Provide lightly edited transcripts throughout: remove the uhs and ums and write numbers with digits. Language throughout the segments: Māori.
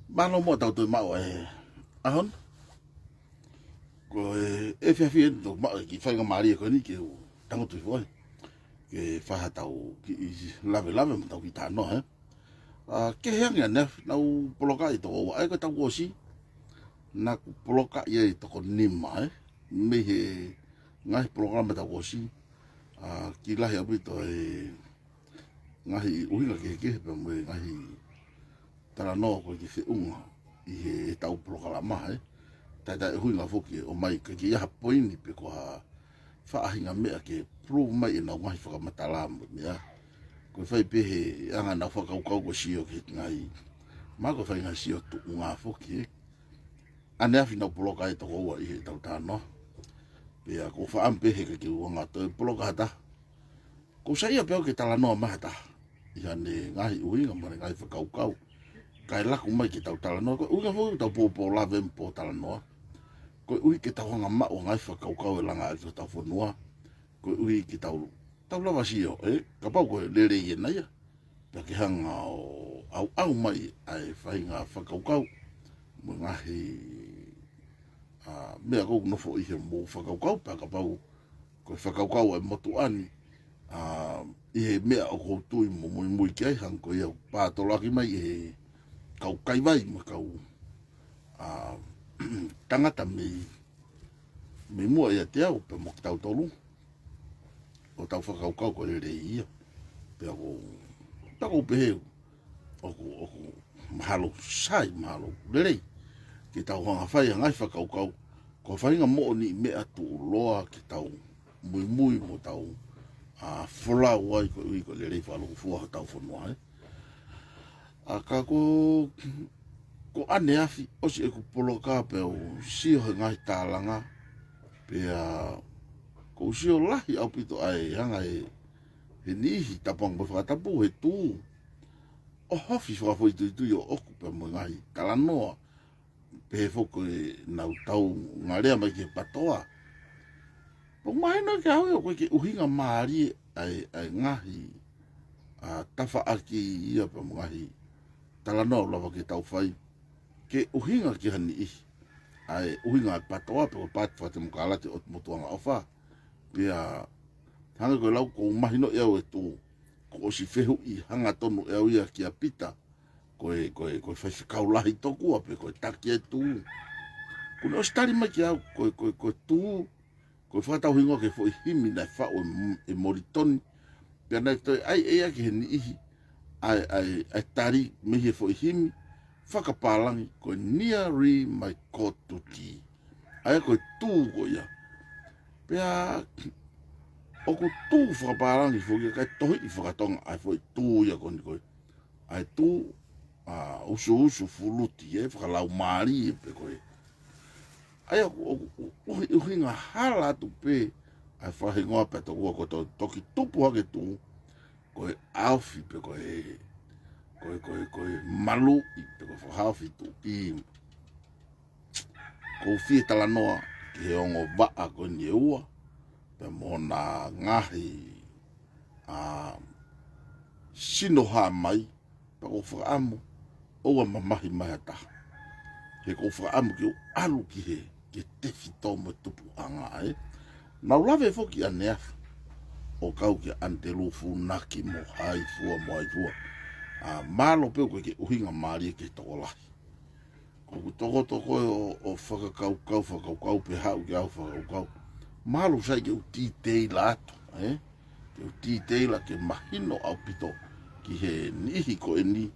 Malo mo tau tu mau ahon ko e fia do ma ki fa ngari ko ni ki tango tu foi ke fa tau ki lave mo tau ki ta no ke hang ya ne na u poloka i to ai ko tau ko si na poloka ye to ko ni mai me he ngai programa tau ko si ki la ya bito ngai uhinga ke pe mo ngai tara no ko ki se unga i he tau poloka la mai tai huinga foki o mai ke ia poini pe ko fa hinga me ke prove mai na ngai fa matala ya ko fai pe he anga na fa kau ko sio ki ngai ma ko fai nga sio tu nga foki ane afi na poloka e to ko i tau tano pe ko fa ampe he ke nga to poloka ta ko sai pe ke tala no ma ta ia ne ngai uinga mo ngai fa kau kai la ko mai ki tau tala no ko unga fo tau po la vem po tala no ko ui ki tau nga ma o ngai fa kau langa ki tau fo noa ko ui ki tau la vasio ka pau ko le ye na ya pa ki hanga au mai ai fa nga fa kau mo ngai me ko no fo i he mo fa kau pa ka pau ko fa kau e motu ani i he mea o ko tui mo mo ki ai hang ko ia pa to la ki mai kau kai vai mo kau tangata me mua ia te au pe mo tau tolu o tau whakau ko le ia pe ako pe o mahalo sai mahalo le ki tau hanga whai ngai whakau ko whainga mo ni me atu loa ki tau mui mo tau whola wai ko le rei whalo fua tau whanua ka ko ane afi o si e ku poloka pe o sio he ngai tālanga pe ko sio lahi au pito ai hanga he nihi tapang pa whakatapu he tū o hofi whakafo i tui o oku pe mo ngai talanoa pe he foko nau tau ngā rea mai ke patoa po mai no ke hau koe ke uhinga maari ai ngahi tafa aki ia pe mo ngai talanoa lava ke tau whai ke uhinga ki hani ai uhinga patoa pe o pat fate mo kala te o motuanga ofa pia hanga ko lau ko mahino e o tu ko si fehu i hanga tonu e ia ki a pita ko fai kaulahi toku a pe ko taki e tu ko no stari mai ki au ko tu ko fata uhinga ke foi himi na fa o e moritoni pia na to ai ki hani ai tari me he foi himi whakapalangi ko niari mai kotuki. Ai ko tū ko ia. Pea o ko tū whakapalangi fo kai tohi i whakatonga ai foi tū ia koni koe. Ai tū usu fuluti whakalau maari pe koe. Ai o hinga hala tu pe ai whahingoa pe to ua ko toki tupu hake tū koe alfi pe koe koe malu i pe ko whahawhi tu i ko fie talanoa ki he ongo waa ko ni ua pe mona ngahi sinoha mai pe ko whaamu oua mamahi mai ata he ko whaamu ki o alu ki he ke tefi tau mo tupu anga nau lave foki a neafu o kau ki antelufu naki mo hai fua malo pe ko ke uhinga mari ke tolahi ko toko o whakakau pe hau ki au whakakau malo sai ke uti teila ato ke uti teila ke mahino au pito ki he nihi ko ni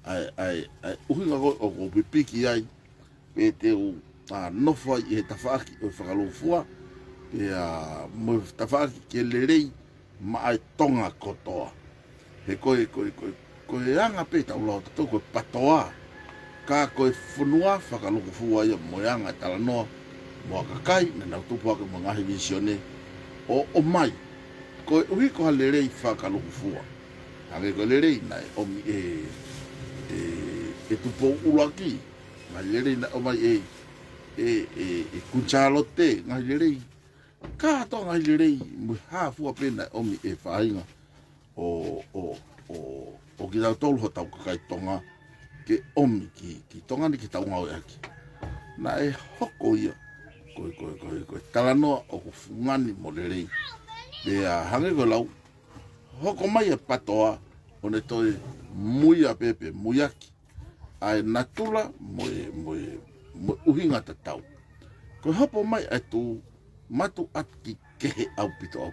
ai uhinga ko o pipiki ai pe te nofa i he tawhaki o whakalofua pe mo tawhaki ke lerei ma ai tonga kotoa he koe anga pe tau lau tato koe patoa ka koe whanua whakaloko fua ia mo anga talanoa mo kakai na nau tupu ake mo ngahi visione o mai koe uhi ko ha lerei whakaloko fua hange koe lerei nai omi tupo ulaki ngai lerei na o mai kunchalote ngai lerei ka to ngai lerei mo ha fua pena omi whainga o ki tau tolu ho tau kakai tonga ke omi ki tongani ki taunga o aki. Na e hoko ia koe talanoa o ku fungani mo le rei. Pea hange ko lau hoko mai e patoa o ne toi muia pepe muiaki. Ai natula mo uhinga ta tau. Ko hapo mai ai tu matu ati kehe au pito.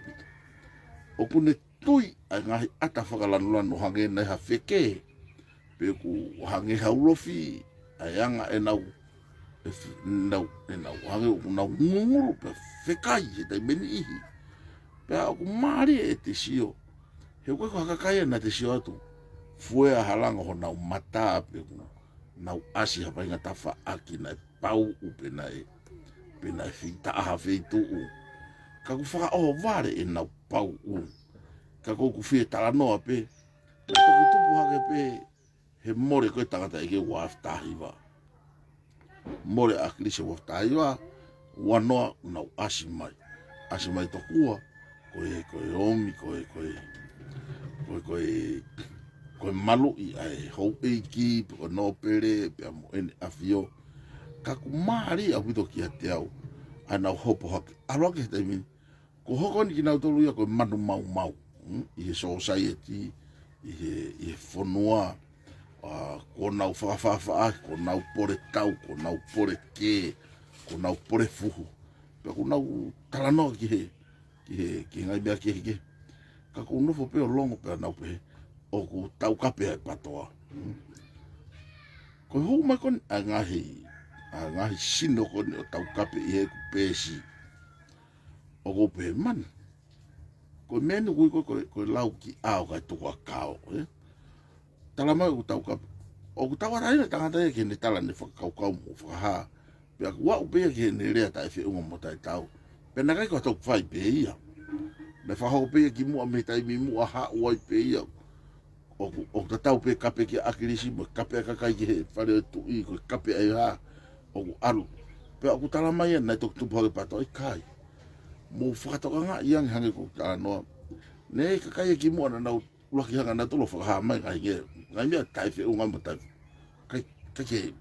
O kune tui ai ngahi ata whakalanu hange nei ha wheke. Pe ku hange haurofi ai anga e nau hange o nau ngunguru pe whekai he tai meni ihi. Pe aku maari e te sio. He koe ko hakakai na te sio atu. Fue a halanga ho nau mata pe ku nau asi hapa inga tafa aki na pau upe na e. Pe na whita aha wheitu u. Ka ku whaka oho vare e nau pau u. Ka ku whie talanoa pe. Na toki tupu hake pe he more koe tangata e ke waftahi wa. More a klise waftahi wa. Wanoa nau asi mai. Asi mai to kua. Koe omi, koe malu i ai hou eiki, koe no pere, pia mo ene afio. Kaku maari a wito ki a te au. A nau hopo hake. Aloa ke he taimini. Ko hoko ni ki nau tolu ia koe manu mau. I he society, i he whanua. Ko nau whakawhawha, ko nau pore tau, ko nau pore ke, ko nau pore fuhu. Pia ko nau talanoa ki he. Ki ngai mea ke. Ka ko nofo pe o longo pe nau pe. O ku tau kape ai patoa. Ko hou mai koni a ngahi sino koni o tau kape i he ku pesi. O ko pe man. Ko meni koe lau ki ao kai tuku a kao. Tala mai ku tau kape. O ku tau araina tangata e ke ne tala ne whakakau mo whakaha. Pea ku wau pe ke ne rea tai whi unga mo tai tau. Pena kai ko tau whai pe ia. Me whahau pe ki mua me tai mi mua ha uai pe ia. O ta tau pe kape ki akirisi mo kape a kakai ki he whare tu i ko kape ai ha. O ku aru. Pe aku tala mai na tok tupu hake pato ai kai. Mo whakatoka ngā iang hange ko tala noa. Ne kakai ki mua na nau ulaki hanga na tolo whakaha mai ngai nge. Ngai mea tai whi unga mo tai. Kai ke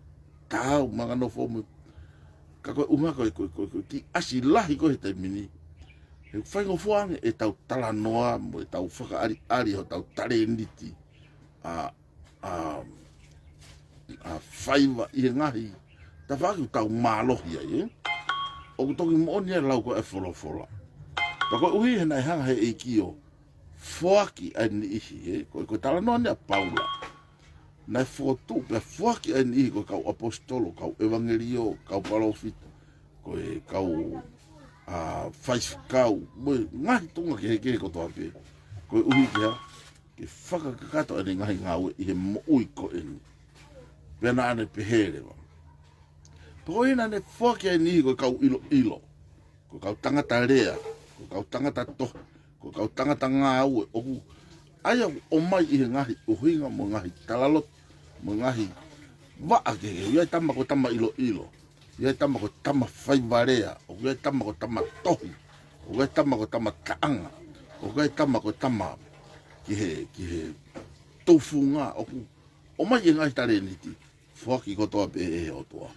tau mga no fo mo. Ka koe unga koe ki asi lahi koe he taimini. He whaingo fuange e tau tala noa mo e tau whaka ari ho tau tare niti. Whaiva i he ngahi. Ta whaki tau mālohi ai O kutoki mo ni lau ko e wholofola. Pa koe uhi he nai hanga he eiki o. Fuaki ai ni ihi Koe tala noa ni a paula. Nai whotu pe fuaki ai ni ihi koe kau apostolo, kau evangelio, kau palofita. Koe kau whaifikau. Moe ngahi tunga ki he kotoa pe. Koe uhi ki ha. Ke whakakakato ane ngahi ngawe i he moui ko eni. Pena ane pehere wa. Pako ina ne whaki ai nihi koe kau ilo. Koe kau tangata rea. Koe kau tangata toh. Koe kau tangata ngā ue. Oku aia o mai i he ngahi uhinga mo ngahi talalot. Mo ngahi waa ke he. Iai tama koe tama ilo. Iai tama koe tama whaivarea. Oku iai tama koe tama tohi. Oku iai tama koe tama taanga. Oku iai tama koe tama ki he tofu ngā. Oku o mai i ngahi tare niti. Whaki kotoa pe e o toa.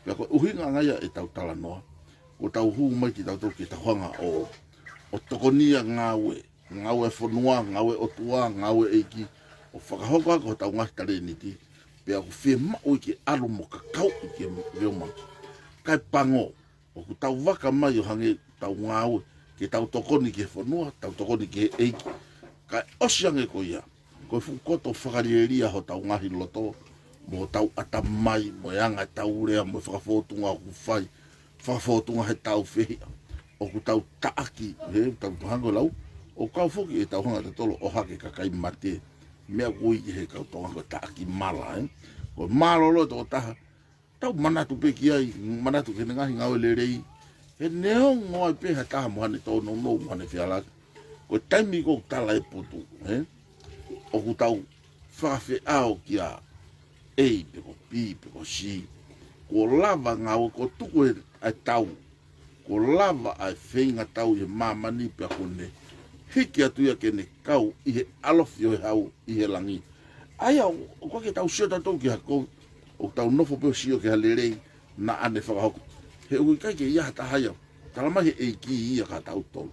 Pea koe uhinga ngaia e tau tala noa. Ko tau huu mai ki tau tau ki tahuanga o tokonia ngawe. Ngawe whanua, ngawe otua, ngawe eiki. O whakahoka ko tau ngahi tare niti. Pea ko whie mau i ki aro mo kakau i ki reoma. Kai pango. O ku tau waka mai o hange tau ngawe. Ki tau tokoni ki whanua, tau tokoni ki eiki. Kai osiange ko ia. Koe fukoto whakarieria ho tau ngahi loto. Mo tau atamai, mo yanga tau rea, mo whakafotunga ku whai. Whakafotunga he tau whihia. O ku tau taaki, tau tuhango lau. O kau whoki e tau hanga te tolo o hake kakai mate. Mea kui he kau tuhango taaki mala. Ko malolo toko taha. Tau manatu pe ki ai, manatu kene ngahi ngawe le rei. He neong ngoai pe ha taha mohane tau no mohane whialaka. Ko taimi ko tala e putu. O ku tau whakawhi ao ki a. Ei, peko pi, peko si. Ko lava ngau, ko tuku ai tau. Ko lava ai whenga tau i he mamani pia kone. Hiki atu ia kene kau i he alofi o he hau i he langi. Ai o ko ke tau sio tatou ki hako o tau nofo pe sio ke halere na ane whakahoko. He ui kai ke ia hata haya, talama he e ki ia ka tau tolu.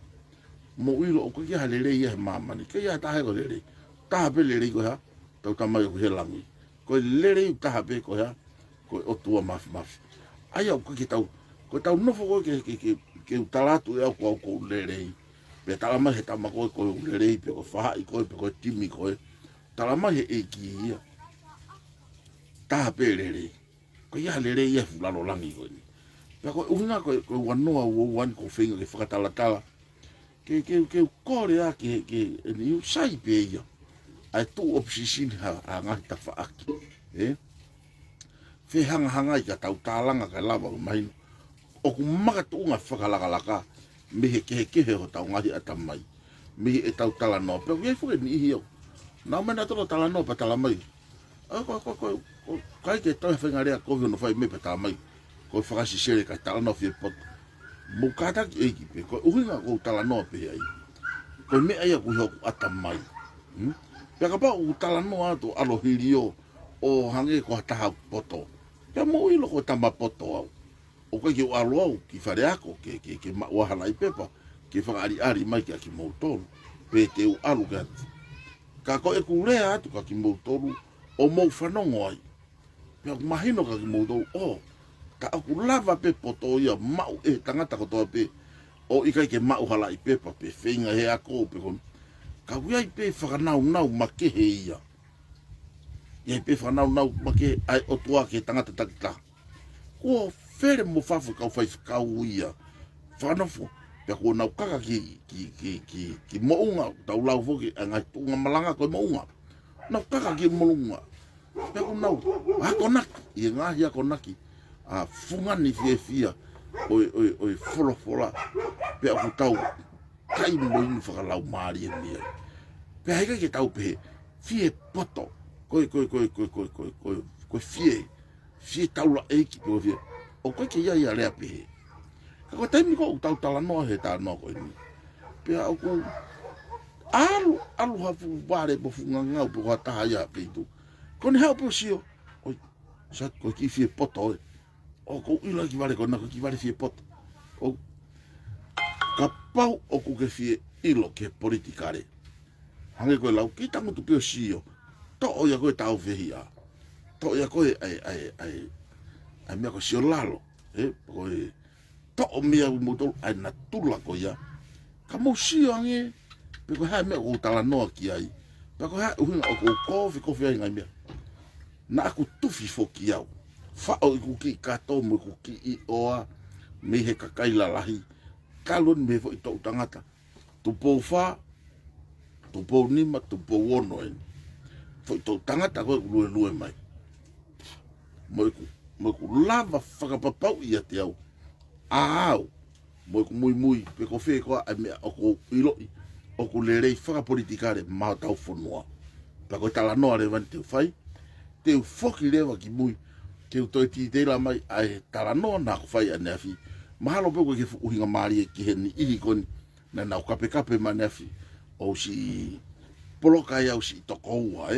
Mo uilo o ko ke halere ia he mamani, ke ia hata haya ko lere. Taha pe lere ko ha, tau tamai ko he langui. Ko lere taha pe ko ha, ko o tua mafi mafi. Ai o ko ke tau, ko tau nofo ko ke utalatu e au ko lere. Pe talama he tamako ko lere pe ko whaha i ko pe ko timi ko e. Talama he e ki ia. Taha pe lere. Ko ia lere ia fulano langi ko ni. Pe ko unga ko wanoa wan ko whenga ke whakatalatala. Ke kore a ke ni sai pe ia. Ai tu opposition ha ngahi ta whaaki. Fe hanga i ka tau tālanga ka lava o maino. O ku maka tu unga whakalaka mehe kehe ho tau ngahi ata mai. Mehe e tau tala noa. Pe iei fuke ni ihi au. Nau mena tolo tala noa pa tala mai. Kai ke tau whenga rea kovi ono whai me pa tala mai. Ko whakasi sere ka tala noa fie pot. Mo kata ki eiki pe. Ko uhinga ko tala noa pe ai. Ko me ai aku hoku ata mai. Pe ka pa u tala noa ato alo hirio o hange ko hataha poto. Pe mo ilo ko tamba poto au. O kai ke u alo au ki whare ako ke mauahala i pepa. Ke whakaari mai ki a ki mautolu. Pe te u alu ke atu. Ka ko e kurea atu ka ki mautolu o mou whanongo ai. Pe aku mahino ka ki mautolu o. Ka aku lava pe poto ia mau e tangata ko toa pe. O ikai ke mau hala i pepa pe whenga he ako pe kon. Ka wiai pe whakanau make he ia. Iai pe whanau make ai o tua ke tangata takita. Ko fere mo fafu kau whai whakau ia. Whanofo. Pe ko nau kaka ki mounga. Tau lau foki ngai tunga malanga ko mounga. Nau kaka ki mounga. Pe ko nau hakonaki. Ie ngahi hakonaki. A fungani fia. Oi fola. Pe aku tau kai mo inu whakalau maari e mea. Pe haika ke tau pe fie poto. Koi fie. Fie taula eiki pe fie. O koi ke ia rea pe. Ka ko taimi ko tau tala noa he tā noa ko ini. Pe aku alu hafu ware po funga ngau pe kua taha ia pe itu. Ko ni hau pe sio. Oi, sat ko ki fie poto oi. O ko ila ki ware ko na ko ki ware fie poto. O ka pau o ku ke fie ilo ke politikare. Hange koe lau ki tangu tu peo sio. To o ia koe tau vehia. To ia koe ai mea ko sio lalo. Koe to o mea umutolu ai na tula ko ia. Ka mo sio ange. Pe ko hae mea ko tala noa ki ai. Pe ko hae uhinga o ko kofi ai ngai mea. Na aku tufi fo ki au. Whao i kuki kato mo kuki i oa. Me he kakaila lahi. Kalun me fo i tau tangata. Tupo wha. Tupo nima, tupo wono eni. Fo i tau tangata koe lue mai. Mo ku lava whakapapau ia te au. Aau. Mo ku mui. Pe ko whee koa ai mea o ko iloi. O ku lerei whakapolitikare mao tau whanua. Pe ko tala noa rewan te whai. Te u whoki rewa ki mui. Ke u toi titeila mai ai tala noa nā ku whai a neafi. Mahalo pe koe ke uhinga maari e ki he ni ihi koni. Na nau kape ma neafi. O si poloka ia o si tokoua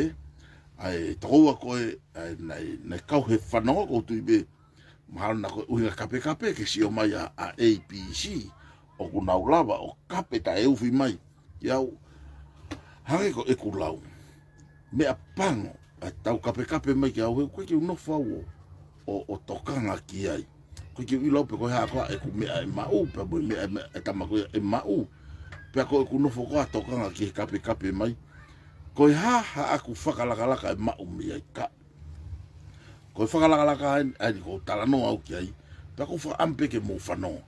ai tokoua koe nei kau he whanonga ko tui be mahalo na koe uhinga kape ke si o mai a APC o ku nau lava o kape ta eufi mai iau hange ko e ku lau mea pango a tau kape mai ki au koe ki unofa o tokanga ki ai koe ki uilau pe koe haa koa e ku mea e mau pe mea e tamako e mau pe ko ku no foko atokanga ki kape mai ko ha aku whakalaka e mau mi ai ka ko whakalaka ai ko tala no au ki ai pe ko fa ampe ke mo fano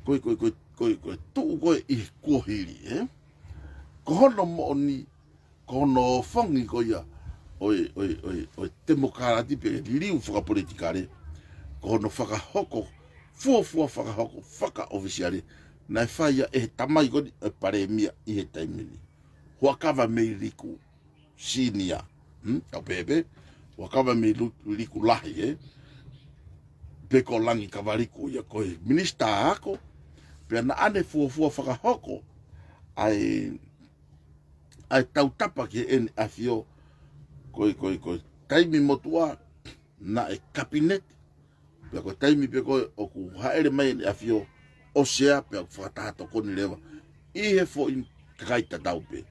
ko tu ko i ko hiri ko hono mo ni ko no fongi ko ia oi demokrati pe liu whaka politikare ko no whaka hoko fua whaka hoko whaka officiale na whaia e tamai koni e pare mia i he taimini. Huakawa mei riku sinia. Au pepe. Huakawa mei riku lahi Peko langi kawariku ia koe minista ako. Pea na ane fua whakahoko. Ai tautapa ki ene afio. koe taimi motua na e kabinet pe ko taimi pe ko o ku haere mai ni afio o sea pe ko fatato ko ni leva I he fo in kaita taupe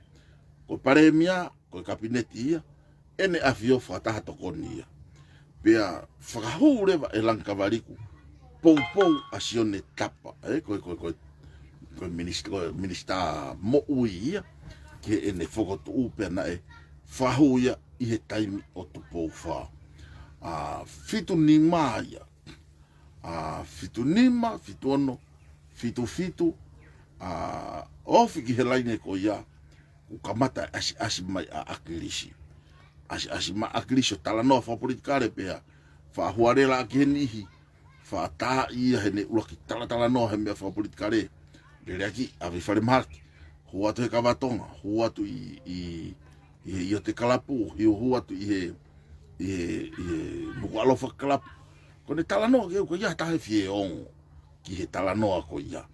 ko paremia ko kabinet ia ene afio fatato ko ni pe fakahu leva e lankavaliku pou asione tapa ko minister mo uia ke ene fogotu upe na e fahuia I he taimi o tupo fa fitu ni maia fitu nima fitu ono fitu ofi ki he laine ko ia u kamata asi mai a akilisi asi ma akilisi tala no fa politikare pe fa huarela ki nihi fa ta ia hene uaki tala no he me fa politikare le aki ave fare mark huatu he kavatonga huatu I te kalapu huatu I nuku alofa kalapu kone tala noa ko ia tahe fie ongo ki he tala noa ko ia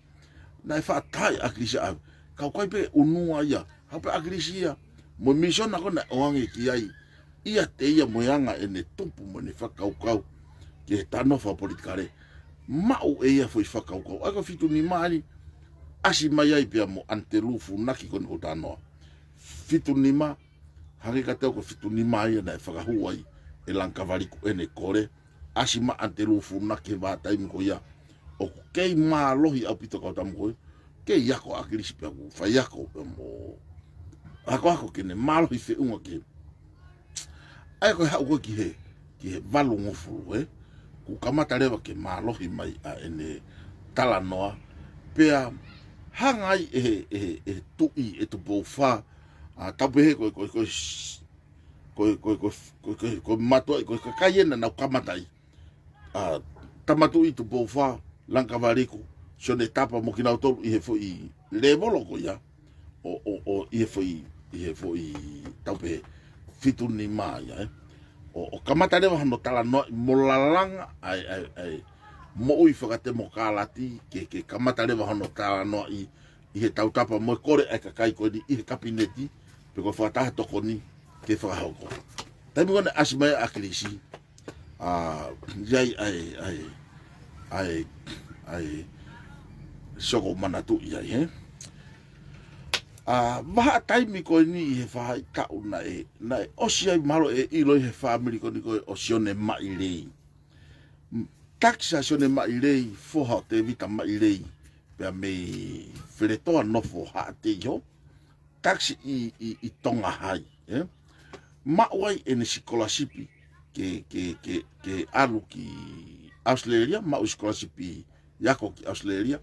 na e wha tai akirisi au kau kai pe unua ia hape akirisi ia mo misiona kona oange ki ai ia te ia moyanga ene tumpu mo ne whakau ki he tano wha politikare mau e ia foi whakau ako fitu ni maani asi mai ai pia mo ante lufu naki kone o tanoa fitu ni ma hangi ka teo ko fitu ni mai na e whakahua ai e lankavaliku ene kore asima ante lufu na ke va taimi ko ia o kei ma lohi au pito ko tamu ko ke yako akilisi pe ko fa yako mo ako ke ne malo I fe unga ke ai ko ha ko ki he valu ngofu ku kamata leva ke ma lohi mai a ene tala noa pe hangai e tui e tu bofa tabe ko mato ko kayena na kamata tamatu I tu bofa lankavaliku sone tapa mo kina tolu I he foi levolo ko ia o I he foi taupe fitu ni mai o kamata leva no tala no molalanga ai mo ui whakate mo kalati ke kamata leva no tala no I he tau tapa mo kore ai kakai ko I he kabineti pe ko whakataha toko ni ke whakahoko taimi kone asimai akilisi jai ai soko manatu ia maha taimi ko ni he whahai tau na e osi ai malo e ilo he family ko ni ko osione mai lei taxa sione mai lei foha te vita mai lei pe me fretoa nofo ha te yo taxi I tonga hai ma wai ene sikolasipi ke alu ki Australia ma sikolasipi yako ki Australia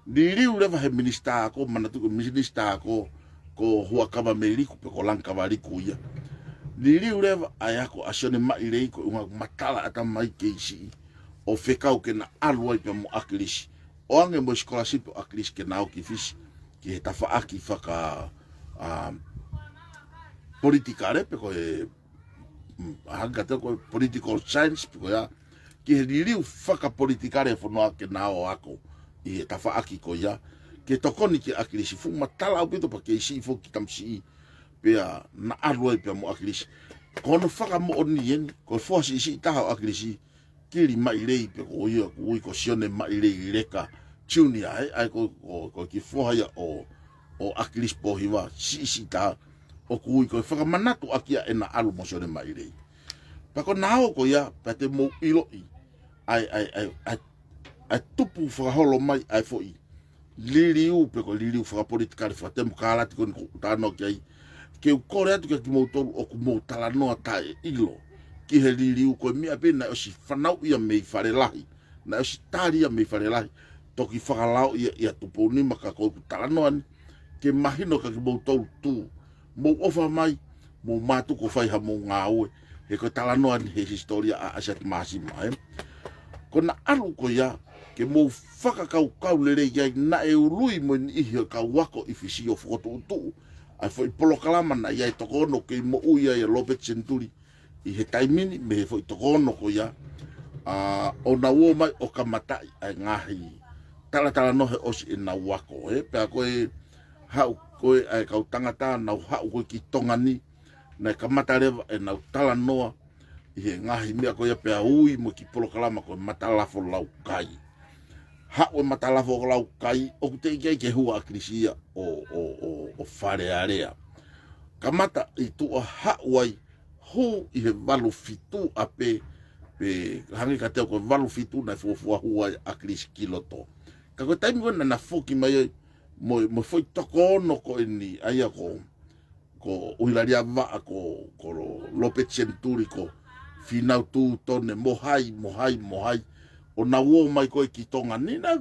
ni riu leva he minista ko manatu ko minista ko hua kava meliku pe ko lankava liku ia ni riu leva ayako asione mai lei ko uma matala ata mai keisi o fekau ke na alu ai pe mo akilisi o ange mo sikolasipi akilisi ke na o ki fisi ki he tafa aki faka politikare pe ko hanga te ko political science pe ko ya ki he riu faka politikare fo no ke na o ako I tafa aki ko ya ke tokoni ki akilisi fu matala o pito pa ke isi fo ki tamsi pe na aroi pe mo akilisi kono faka mo oni yen ko fo si taha akilisi kiri mai lei pe ko ia ko sione mai lei leka junior ai ko ki fo ya o akilisi po hiwa si ta o ko faka manatu akia ena alu mo sione mai lei pa ko nao ko ya pa te mo ilo ai tupu whakaholo mai ai foi liriu pe ko liriu whakapolitikari whakatemu kālati ko ni tāno ki ai ke ukore atu ki moutoru o ku moutala noa tae ilo ki he liriu ko mia pena o si whanau ia mei wharelahi na o si tāri ia mei wharelahi toki whakalao ia tupu ni maka ko tala noa ni ke mahino ka ki moutoru tū mou ofa mai mou mātuko whaiha mou ngā ue he ko tala noa ni he historia a asat māsima ko na alu ko ia ke mo whakakau lere iai na e urui mo ni ihi ka wako I fisi o whakotu ai foi polokalama na iai tokono ke mo uia ia Robert Centuri I he taimini me he foi tokono ko ia o na uo mai o kamatai ai ngahi tala no he osi na wako pe a koe hau koe ai kau tangata na hau koe ki tongani na kamata leva e na tala noa i he ngahi mea ko ia pea ui mo ki polo kalama ko matalafo lau kai. Hao matalafo lau kai o te ikai ke hua akrisia o whare area. Kamata i tua hauai hu i he walu fitu a pe hangi ka teo ko walu fitu na fuafua hua akrisi kiloto. Ka koe taimi wana na fuki mai mo foi toko ono ko ini aia ko uhilaria waa ko Lope Centuri ko finau tu tone mohai o na uo mai koe ki tonga nina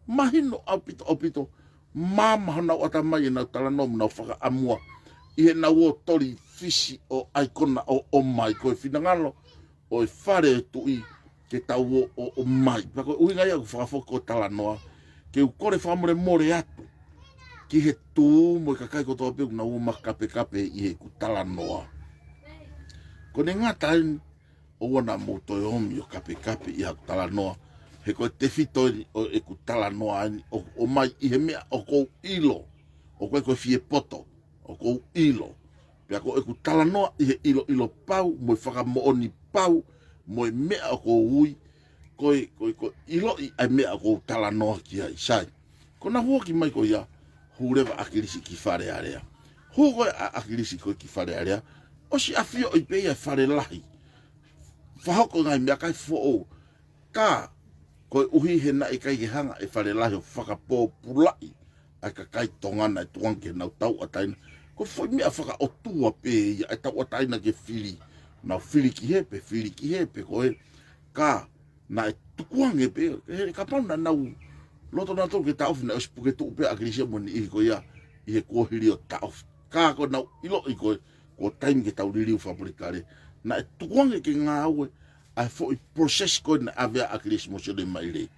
mahino opito mama hana ata mai na tala nom na whaka amua i he na uo tori fisi o aikona o mai koe finangalo o e whare tu i ke tau o mai pako uhinga ia ku whakafoko tala noa ke u kore whamore more atu ki he tū mo i kakai ko toa peku na uo makape i he ku tala noa ko ne ngata o wana mo toi omi o kape i haku tala noa he koe te fito o e ku tala noa o mai i he mea o kou ilo o koe fie poto o kou ilo pia ko e ku tala noa i he ilo pau mo i whaka mooni pau mo i mea o kou ui koe ilo i ai mea o kou tala noa ki ai sai ko na huoki mai ko ia hureva akirisi ki whare area huko akirisi koe ki whare area o si afio i peia whare lahi whahoko ngai mea kai fo ka koe uhi he na i kai ke hanga e whare lahi o whakapō pulai ai ka kai tongana e tuanke nau tau ataina ko foi mea whaka o tua pe ai tau ataina ke whiri nau whiri ki hepe koe ka na e tukuange pe he ka pauna nau loto na tō ke taofi na ospuke tō pe akirisia mo ni ihi ko ia i he kōhiri o taofi ka ko nau ilo i koe ko taimi ke tau ririu whaporikare na e tukuange ke ngā aue ai fo i process ko na avea akirisi mo sele mai le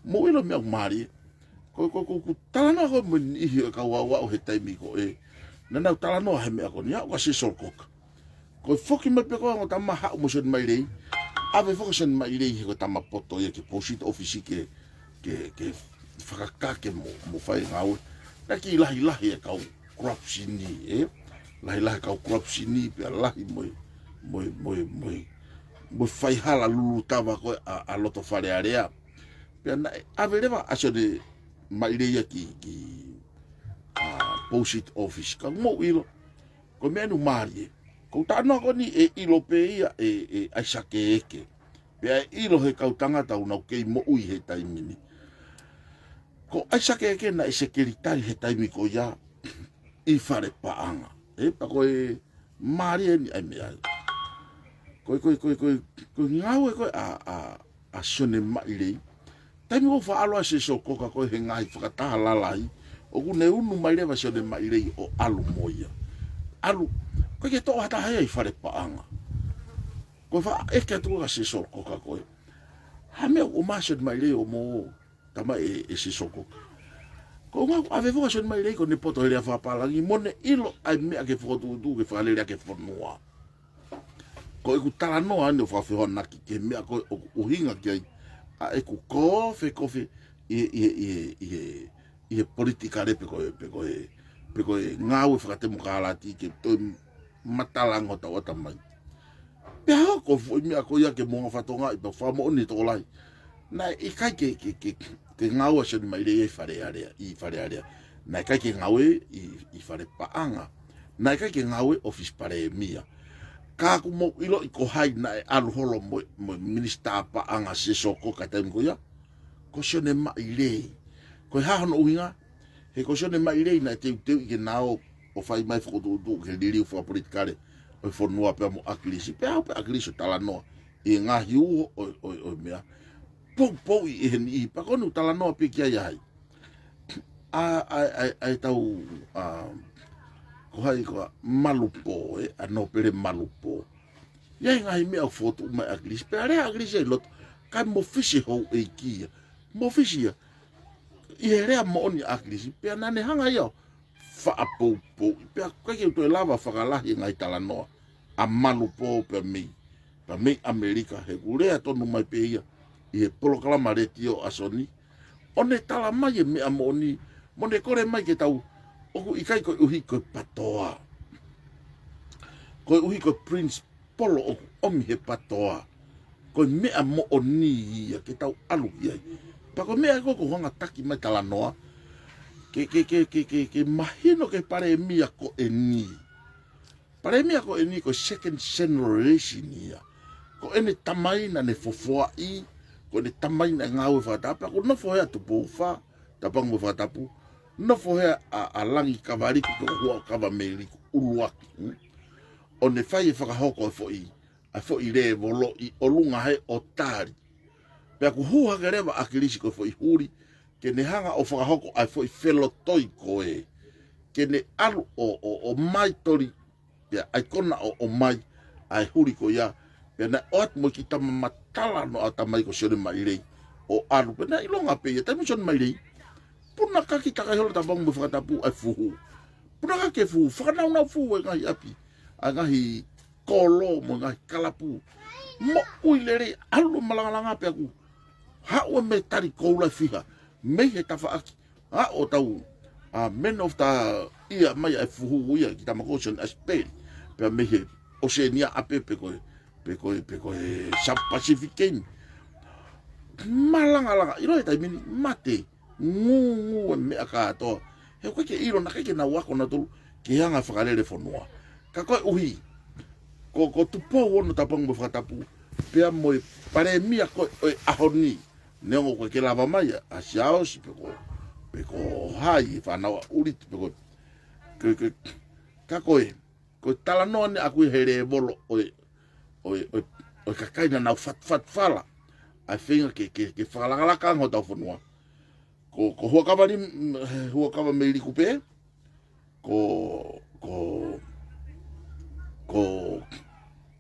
mo ilo mea kumari ko talana ko mo ni ihi o ka wawa o he taimi ko na nau talano he mea ko ni au ka se solkoka ko foki mai pe ko ngota maha mo sele mai le ave fo sele mai le ko tama poto ia ke posit ofisi ke whakakake mo whai ngau na ki lahi e kau corruption ni lahi kau corruption ni pe lahi mo whai hala lulu tawa koe a loto whare area pe na ave rewa aso de maireia ki posit office ka mo ilo ko menu mari ko tano ko ni ilo pe ia aisake eke pe ilo he kau tangata una kei mo ui he taimini ko aisake eke na security he taimi ko ya I whare paanga pa koe mari ni ai mea koe ngau e koe a sione mai rei taimi ko whaaloa se so koka koe he ngai whakataha lalai o ku ne unu mai rewa sione mai rei o alu moia alu koe ke toa hata hea I whare paanga koe wha eke atu ka se so koka koe ha mea o maa sione mai rei o mo tama se so koka ko nga ave vo son mai ko ne poto ele fa pala ni mone ilo ai me ke foto du ke fa le ke fonua ko ku tala no ane fa fe hona ki ke me ko o hinga ke a e ku kofe e politika le pe ko nga u fa te mo kala ti ke to matalango ta wata mai pe ha ko fo me ko ya ke mo fa tonga I fa mo ni to lai na I kai ke ngau aso ni mai rei whare area. Na kai ke ngau I whare paanga. Na kai ke ngau office pare mia. Ka ku mo ilo I ko hai na alu holo mo minister paanga se soko ka taimi ko ya. Ko sione mai rei. Ko hahono uhinga. He ko sione mai rei na teu I ke nao o whai mai whakotu ke liriu whapolitikare. O whanua pia mo akilisi. Pia hau pe akilisi tala noa. I ngahi uho o mea. Pou I he pa konu tala noa pe kia ia hai ai tau ko hai ko malupo a no pere malupo ia ngai mea foto mai agris pe are agris e lot kai mo fisi ho e kia mo fisi I rea mo ni agris pe na ne hanga ia fa pou pe ka ke to lava fa la ngai tala noa a malupo pe me Amerika he gurea to no mai pe ia I polokalama re tio asoni one tala mai e mea moni mone kore mai ke tau oku I kai ko uhi ko patoa Ko uhi ko Prince Polo o omi he patoa. Ko mea mo o ni ia ke tau alu ia. Pa ko mea ko hanga taki mai tala noa. Ke mahino ke pare mia ko e ni. Pare mia ko e ni ko second generation ia. Ko ene tamaina ne fofoa i. Ko ene tamaina ngau e whatapa. Ko nofo hea tu poufa. Tapang mo whatapu. Nofo hea a langi kawariku to hua kawa meiriku uruaki. O ne whai e whakahoko e fo i. A fo i re volo i olunga he o tari. Pea ku huha ke rewa a kirisi ko fo i huri. Ke ne hanga o whakahoko a fo i whelo toi ko e. Ke ne alu o mai tori. Pea ai kona o mai ai huri ko ia. Pea na oat mo ki tama matala no a tamai ko sione mai rei. O alu pea na ilonga pe ia tami sione mai rei. Puna kaki takahiolo tabang mo whakatapu ai fuhu. Puna kaki fuhu. Whakanau fuhu e ngahi api. A ngahi kolo mo ngahi kalapu. Mo uilere alu malangalanga pe aku. Hao me tari koula fiha. Me he tafa aki. Hao tau. Men of the ia mai ai fuhu ia. Kita makosion as peli. Pea me he Oceania ape pe koe. Pe koe South Pacific Game. Malangalanga. Iro e taimini mate. Ngu mea katoa. He koe ke iro na keke na wako na tolu. Ke hanga whakarere whanua. Ka koe uhi. Ko tupo wono tapang mo whakatapu. Pea mo pare mia koe ahoni. Neongo koe ke lava mai. A siaos. Peko hai. Whanawa urit. Peko. Ka koe. Koe tala noa ne aku here volo. Oi kakaina nau fat fala. Ai whenga ke whakalaka ngo tau whanua. Ko hua kawa meiri kupe. Ko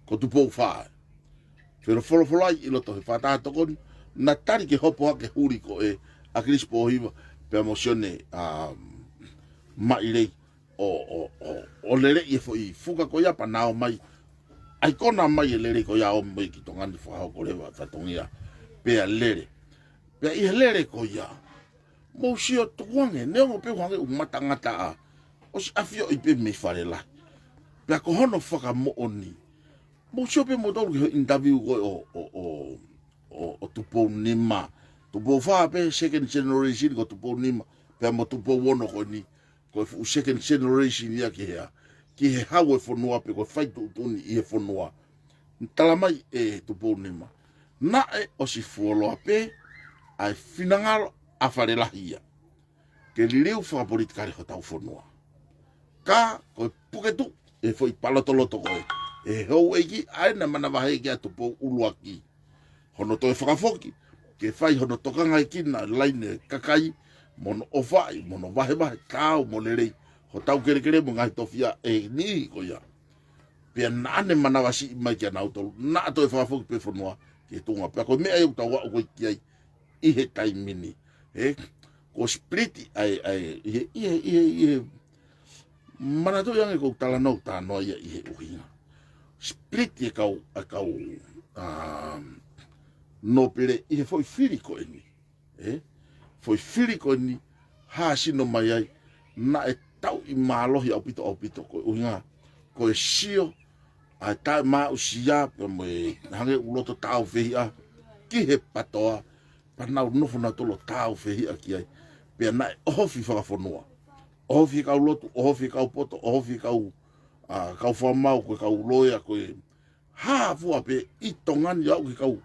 tupo whae. Pero folai i loto he whata tokoni. Na tari ke hopo hake huri ko e a Crispo hiva. Pea mosione mai rei. O lere i fo i fuka ko ia pa nao mai. Ai kona mai e lere ko ia o mai ki tongani whahau ko rewa whatongia. Pea lere. Pea i lere ko ia. Mo sio tuange neongo pe wange umata ngata a. O si afio i pe me whare la. Pea ko hono whaka mo oni. Mo sio pe mo tolu ki interview ko o tupo nima. Tupo wha pe second generation ko tupo nima. Pea mo tupo wono ko ni. Ko second generation ia ki hea. Ki he hau e whanua pe ko whaitu utuni i he whanua. Talamai e tupo nima. Na e o si fuoloa pe. Ai finangalo a wharelahia. Ke lireu whakapolitikari ho tau whanua. Ka koe puketu e foi palotoloto koe. E hou eiki aina mana wahe ki atu pou uluaki. Hono toi whakafoki. Ke whai hono tokanga kina laine kakai. Mono ofai, mono wahe tau mo lerei. Ho tau kere mo ngai tofia e ni ko ia. Pea naane mana wasi mai kia nautolu. Na toi whakafoki pe whanua. Ke tunga. Pea koe mea eu tau wau koe ki ai. Ihe taimini. Ko split ihe mana tu yang ko tala no ta no ia ihe uhinga. Split e kau no pere ihe foi firiko ni. Foi firiko ni ha sino mai ai na e tau i malohi au pito ko uhinga ko e sio a ta ma usia pe mo hange uloto tau vehia ki he patoa panau nofo na tolo tau vehia ki ai pe na ofi whakafonua. Ofi kau lotu, ofi kau poto, ofi kau whamau koe kau loia koe hāfua pe i tongani au ki kau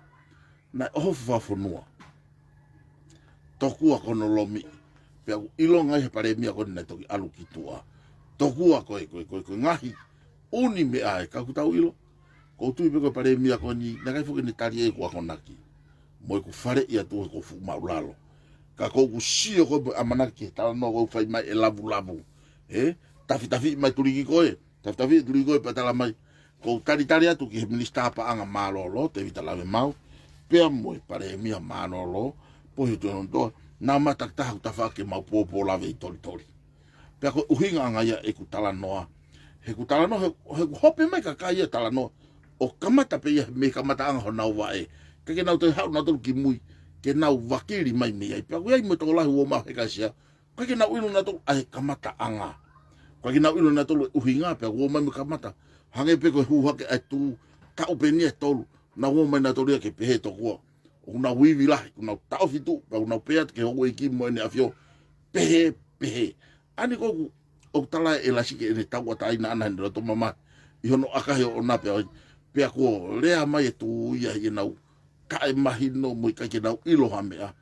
na ofi whafonua. Tokua kono lomi pe au ilonga he pare mia kone na toki alu ki tua. Tokua koe ngahi uni me ae kaku tau ilo. Ko tui pe koe pare mia kone na kai fuke ni tari e kua konaki. Moi ku whare ia tuhe ko fu maulalo. Ka kou sio ko amanaki tala no ko fai mai e lavu tafi mai turiki koe tafi turiki koe patala mai ko tari atu ki minista pa anga malolo te vitala me mau pe moi pare mia manolo po hitu no na mata ta fa ke mau popo la ve tori pe ko uhinga anga ia e kutala noa he kutala no he hope mai ka kai tala no o kamata pe me kamata anga hona wa e ke na to ha na to ki mui ke nau wakiri mai me ai pa ai mo to la ho ma he ka sia ko ke na uilo na to ai kamata anga ko ke na uilo na to uhinga pe wo mai kamata hange pe ko hu hake ai tu ta openi e tolu na wo mai na tolu ke pe to ko una wivi la una ta fitu pa una pe ke ho ki mo ne afio pe ani ko o tala e la sike e ta wa ta ina ana ndo to mama I hono aka he o na pe ko lea mai tu ia i nau ka e mahino mo ka ke nau ilo hamea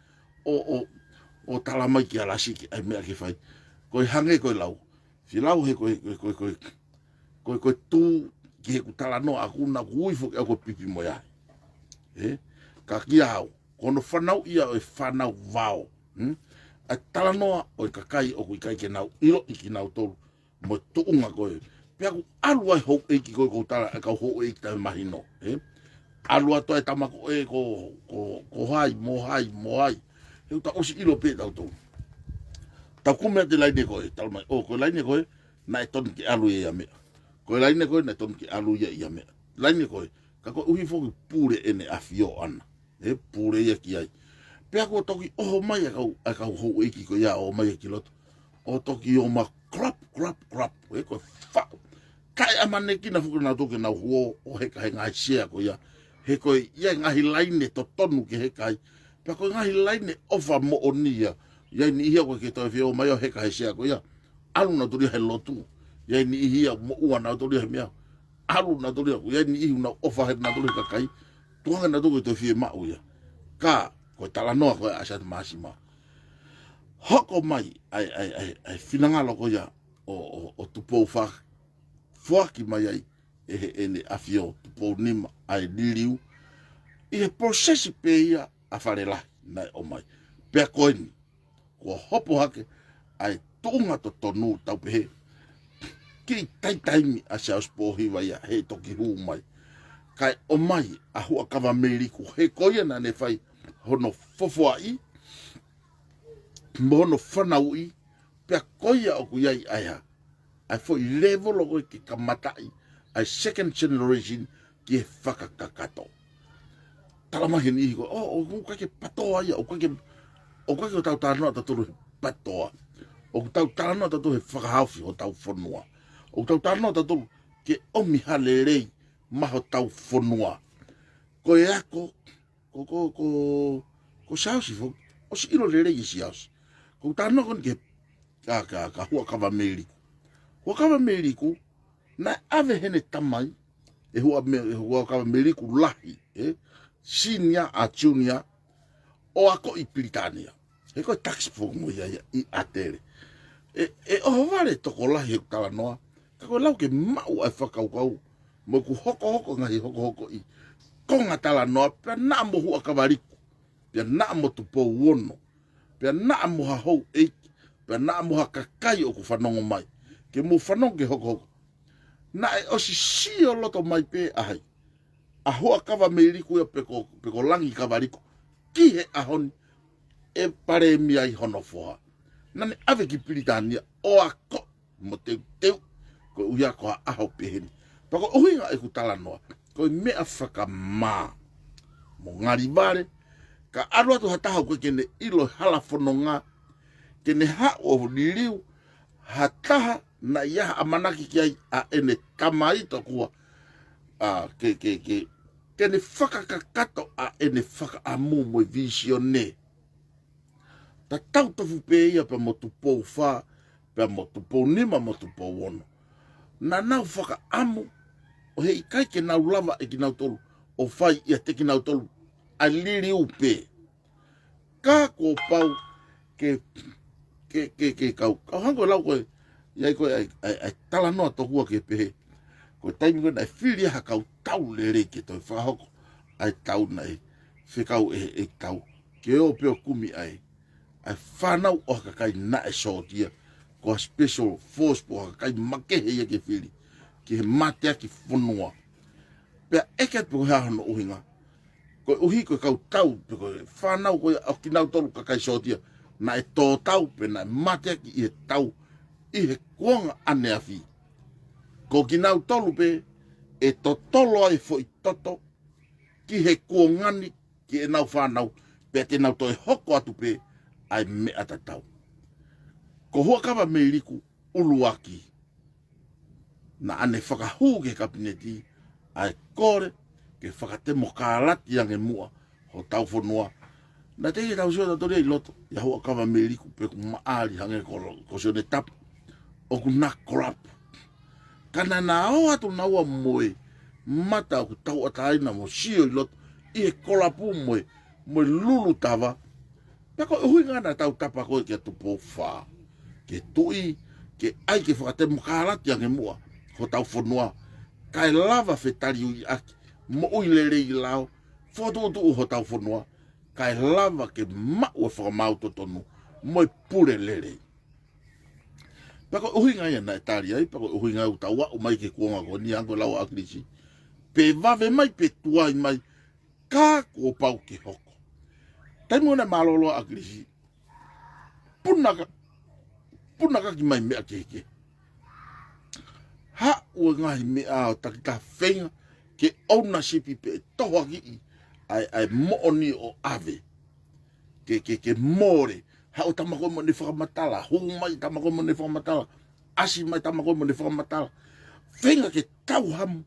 o tala mai ki ala siki ai mea ki fai ko hange ko lau si lau he ko tu ki he ku tala no aku na kui fo ko pipi mo ya ka ki au kono fanau ia o fanau vao a tala no o ka kai o ku kai ke nau ilo i ki nau tolu mo tu unga ko pe aku alua ho e ki ko tala ka ho e ta mahino alua to e tamako e ko hai mo hai eu ta osi ilo pe ta to ta kume te lai ne ko tal mai o ko lai ne ko na e ton ki alu e me ko lai ne ko na ton ki alu e me lai ne ko ka ko uhi fo pure ene afio ana pure ia ki ai pe ako toki o mai ka ho e ki ko ya o mai ki lot o toki o ma crap e ko fa kai amane ki na fu na to ke na ho o he ka nga sia ko ya he ko ia nga hilaine to tonu ki he kai pe ko nga hilaine ofa mo onia ya ni ia ko ke to fio mai o he ka sia ko ya alu na turi he lotu ya ni ia mo ua na turi he mia alu na turi ko ya ni una ofa he na turi ka kai tuanga na turi to fie ma o ya ka ko tala no ko asat masima hoko mai ai finanga loko ya o tupo fa fuaki mai ai ene afio tupo nima ai liliu i processi pe ia a farela na o mai pe koini ko hopo hake ai tunga to tonu tau pe ki tai a sa spo hiwa ia he toki hu mai kai o mai a hua kava meriku he koia na ne fai hono fofoai mono whanaui pia koia o kuiai aia ai fo I level o ki kamatai ai second generation ki e whakakakato talamahi ni ko o kake patoa ia o kake o tau tānoa taturu patoa o tau tānoa taturu he whakahauwhi o tau whanua o tau tānoa taturu ke omi halerei maho tau whanua ko e ako ko sausi fo o si ilo lerei I siausi ko tānoa kon ke ka hua kawa meriku hua kawa meriku na ave hene tamai e hua kawa meriku lahi senior a junior o ako I Britania he ko tax fo mo ia I atere o vale toko lahi ko tala noa ka ko lau ke mau ai whakaukau mo ku hoko ngahi hoko I konga tala noa pia na mo hua kawariku pia na mo tupo wono pia na mo ha hou eiki pia na mo ha kakai o ku whanongo mai ke mo whanongo ke hoko na e osi si o loto mai pe ahai a hoa kawa meiriku ia peko langi kawariku ki he ahoni e pare mi ai hono foha nane ave ki Britania o ako mo teu ko uia ko aho peheni pako uhinga e ku tala noa ko mea whaka maa mo ngari vare ka arua tu hataha ko kene ilo hala whanonga kene ha o liriu hataha na ia amanaki ki ai a ene kamaito kua kene whakakakato a ene whakaamu mo visione ta tau tafu pe ia pe mo tupo wha pe mo tupo nima mo tupo wono na nau whakaamu o he ikai ke nau lava e ki nau tolu o whai ia te ki nau tolu a liri upe ka ko pau ke kau hango lau koe iai koe ai tala noa tohua ke pehe ko taimi koe nai whiri ha kau tau le rei ke toi whahoko ai tau nai whikau e tau ke o peo kumi ai whanau o haka kai na e sotia ko special force po haka kai makehe ia ke whiri ki he matea ki whanua pea eke po hea hono uhinga ko uhi ko kau tau ko whanau ko o ki nau tolu kakai sotia na e tō tau pe na matea ki I he tau I he kuanga ane a whi. Ko ki nau tolu pe e to tolo ai fo I toto ki he kuangani ki e nau whanau pe te nau toi hoko atu pe ai me ata tau. Ko hua kawa me iriku uluaki. na ane whakahu ke kabineti ai kore ke whakatemo kālati ange mua ho tau whanua. Na te ke tau sio na tori ai loto, ia hua kawa meriku pe ku maari hange ko sio ne tapu, o ku na korapu. Kana na o atu na ua moe, mata o ku tau ataina mo sio i loto, i he korapu moe lulu tawa, peko hui ngana tau tapa koe ke tupo wha, ke tui, ke ai ke whakatemo kālati ange mua, ho tau whanua, kai lava whetari ui aki, mo ui lere i lao, whotu ho tau whanua, kai lava ke mau e whakamauto tonu, moi pure lere. Pako uhi ngai ana e tari ai, pako uhi ngai utawa o mai ke kuonga ko ni ango lau akrisi. Pe vave mai pe tuai mai, ka ko pau ke hoko. Tai muna malolo akrisi, punaka ki mai mea keke. Ha ua ngai mea o takita whenga, ke ownership pe toha ki i, ai mooni o ave. Ke more. Ha o tamako mo ni whakamatala. Hungu mai tamako mo ni whakamatala. Asi mai tamako mo ni whakamatala. Whenga ke tau hamu.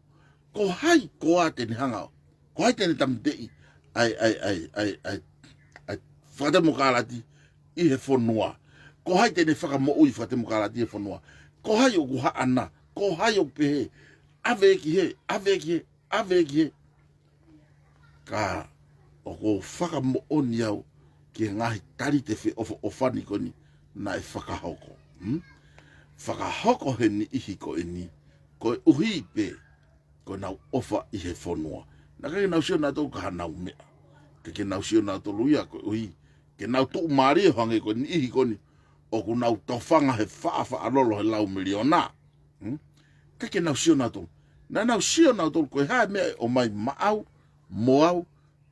Ko hai ko a teni hangao. Ko hai teni tamdei. Ai whakatemo kālati i he whanua. Ko hai teni whakamo ui whakatemo kālati i he whanua. Ko hai o kuha ana. Ko hai o pehe. Ave ki he. Ave ki he. Ave ki he. Ka o ko whakamo oni au. Ki ngahi tari te o whani koni na e whakahoko. Whakahoko he ni ihi ko e ni. Ko e uhi pe. Ko nau ofa i he whanua. Na kake nau sio nā tau kaha nau mea. Kake nau sio nā tau luia ko uhi. Ke nau tuu maari e hange ko ni ihi koni. O ku nau tofanga he whaafa alolo he lau miliona. Kake nau sio nā tau. Na nau sio nā tau ko e hae mea o mai maau, moau,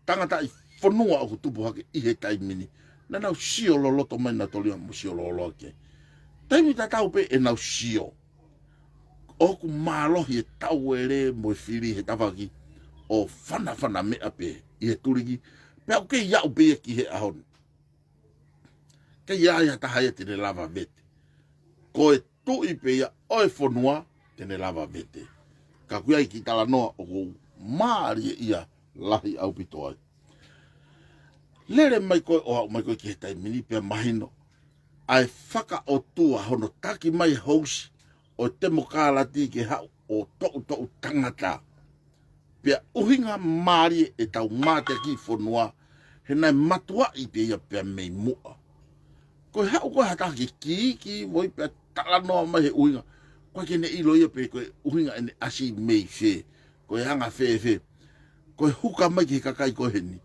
tangata i whanua o tupu hake i he taimini. Na nau sio lo loto mai na tolia mo sio lo lo ke. Taimi ta tau pe e nau sio. O ku mālohi e tau e re mo e whiri he tawaki. O whana mea pe i he turiki. Pe au ke iau pe e ki he ahon. Ke ia taha e tene lava vete. Ko e tui pe ia o e whanua tene lava vete. Ka kuia i ki tala noa o ku maari e ia lahi au pitoai. Lere mai koe o hau mai koe ki he taimini pia mahino. Ai whaka o tua hono taki mai hausi o temo kālati ke hau o tou tangata. Pia uhinga maari e tau mate ki whanua he nai matua i pia pia mei mua. Koe hau koe hataki ki voi pia tala noa mai he uhinga. Koe kene ilo ia pe koe uhinga ene asi mei fe. Koe hanga fe. Koe huka mai ki kakai koe heni.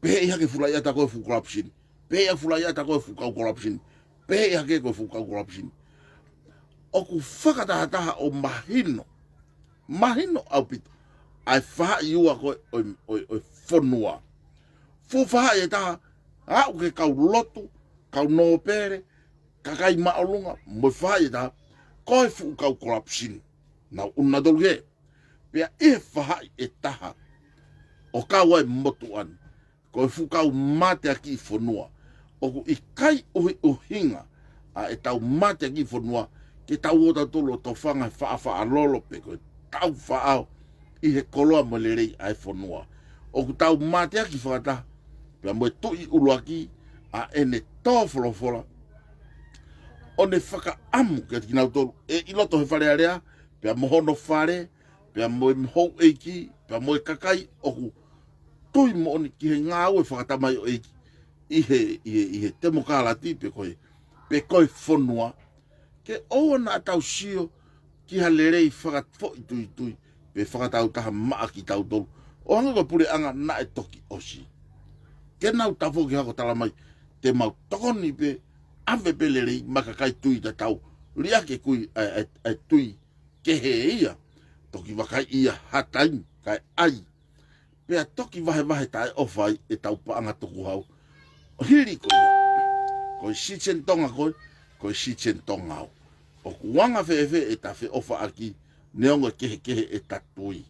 Pehe i hake fulai ata koe fu corruption. Pehe i fulai ata koe fu kau corruption. Pehe i hake koe fu kau corruption. O ku whakatahataha o mahino. Mahino au pito. Ai whaha i ua koe o whanua. Fu whaha i taha. Au ke kau lotu. Kau nōpere. Kakai maolunga. Mo whaha i taha. Koe fu kau corruption. Nau unadolu he. Pea e whaha i taha. O kau ai motu anu. Ko fu kau mate aki I whanua. O ku I kai uhinga a e tau mate aki I whanua ke tau o tau tolo to whanga whaafa alolo pe ko tau whaao I he koloa mo le rei ai whanua. O ku tau mate aki whakata pia mo e tui uruaki a ene tō wholofola o ne whaka amu ke tinau tolu e iloto he whare area pia mohono whare pia mo e mhou eiki pia mo e kakai o ku tui mo oni ki he ngā ue whakatamai o eiki I he temo kālati pe koe whanua ke oa na tau sio ki ha lerei whakatfo I tui pe whakatau taha maa ki tau tolu o hanga koe pure anga na e toki osi ke nau tafo ki hako tala mai te mau tokoni pe ave pe lerei makakai tui ta tau ria ke kui ai tui ke he ia toki wakai ia hatai kai ai pea toki vahe tae ofai e tau paanga tuku hau. Hiri koe sichen tonga koe sichen tonga au. O kuanga fefe e ta fe ofa aki neonga kehe e tatui.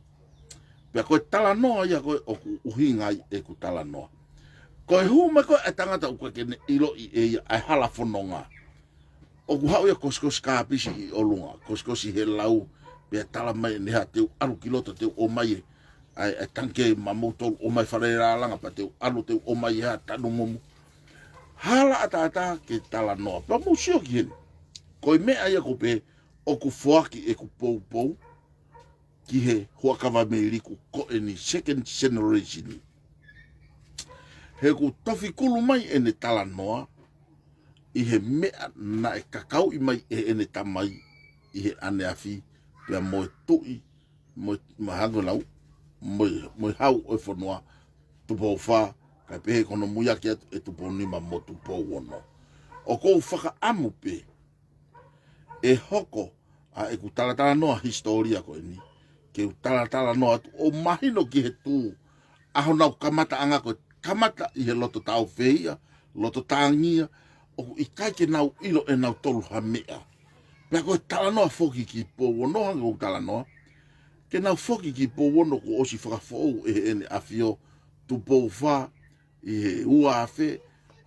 Pea koe tala noa ia koe o ku uhingai e ku tala noa. Koe hume koe e tangata u koe kene ilo I e ia ai hala whanonga. O ku hau ia koskosi kāpisi I olunga, koskosi he lau pe tala mai ne ha te alu kilota te o mai ai tanke mamoto o mai farera langa pa te alu te o mai ha tanu momu hala ata ke tala no pa musio ki ko me ai ko pe o ku foaki e ku pou ki he hoa kawa me riku ko eni second generation he ku tofi kulu mai ene tala noa i he mea na e kakau i mai e ene tamai i he ane afi pia moe tui moe hango lau moe hau o whanua tupo wha kai pehe kono muiaki atu e tupo nima mo tupo wono o kou whaka amu pe e hoko a e ku talatala noa historia ko ni ke u talatala noa atu o mahino ki he tū aho nau kamata anga ko kamata i he loto tau whehia loto tangia o i kai ke nau ilo e nau tolu ha mea pea koe tala noa foki ki po wono hanga u tala noa ke nau foki ki po wono ko osi whakafou e ene afio tu po wha i he ua awhe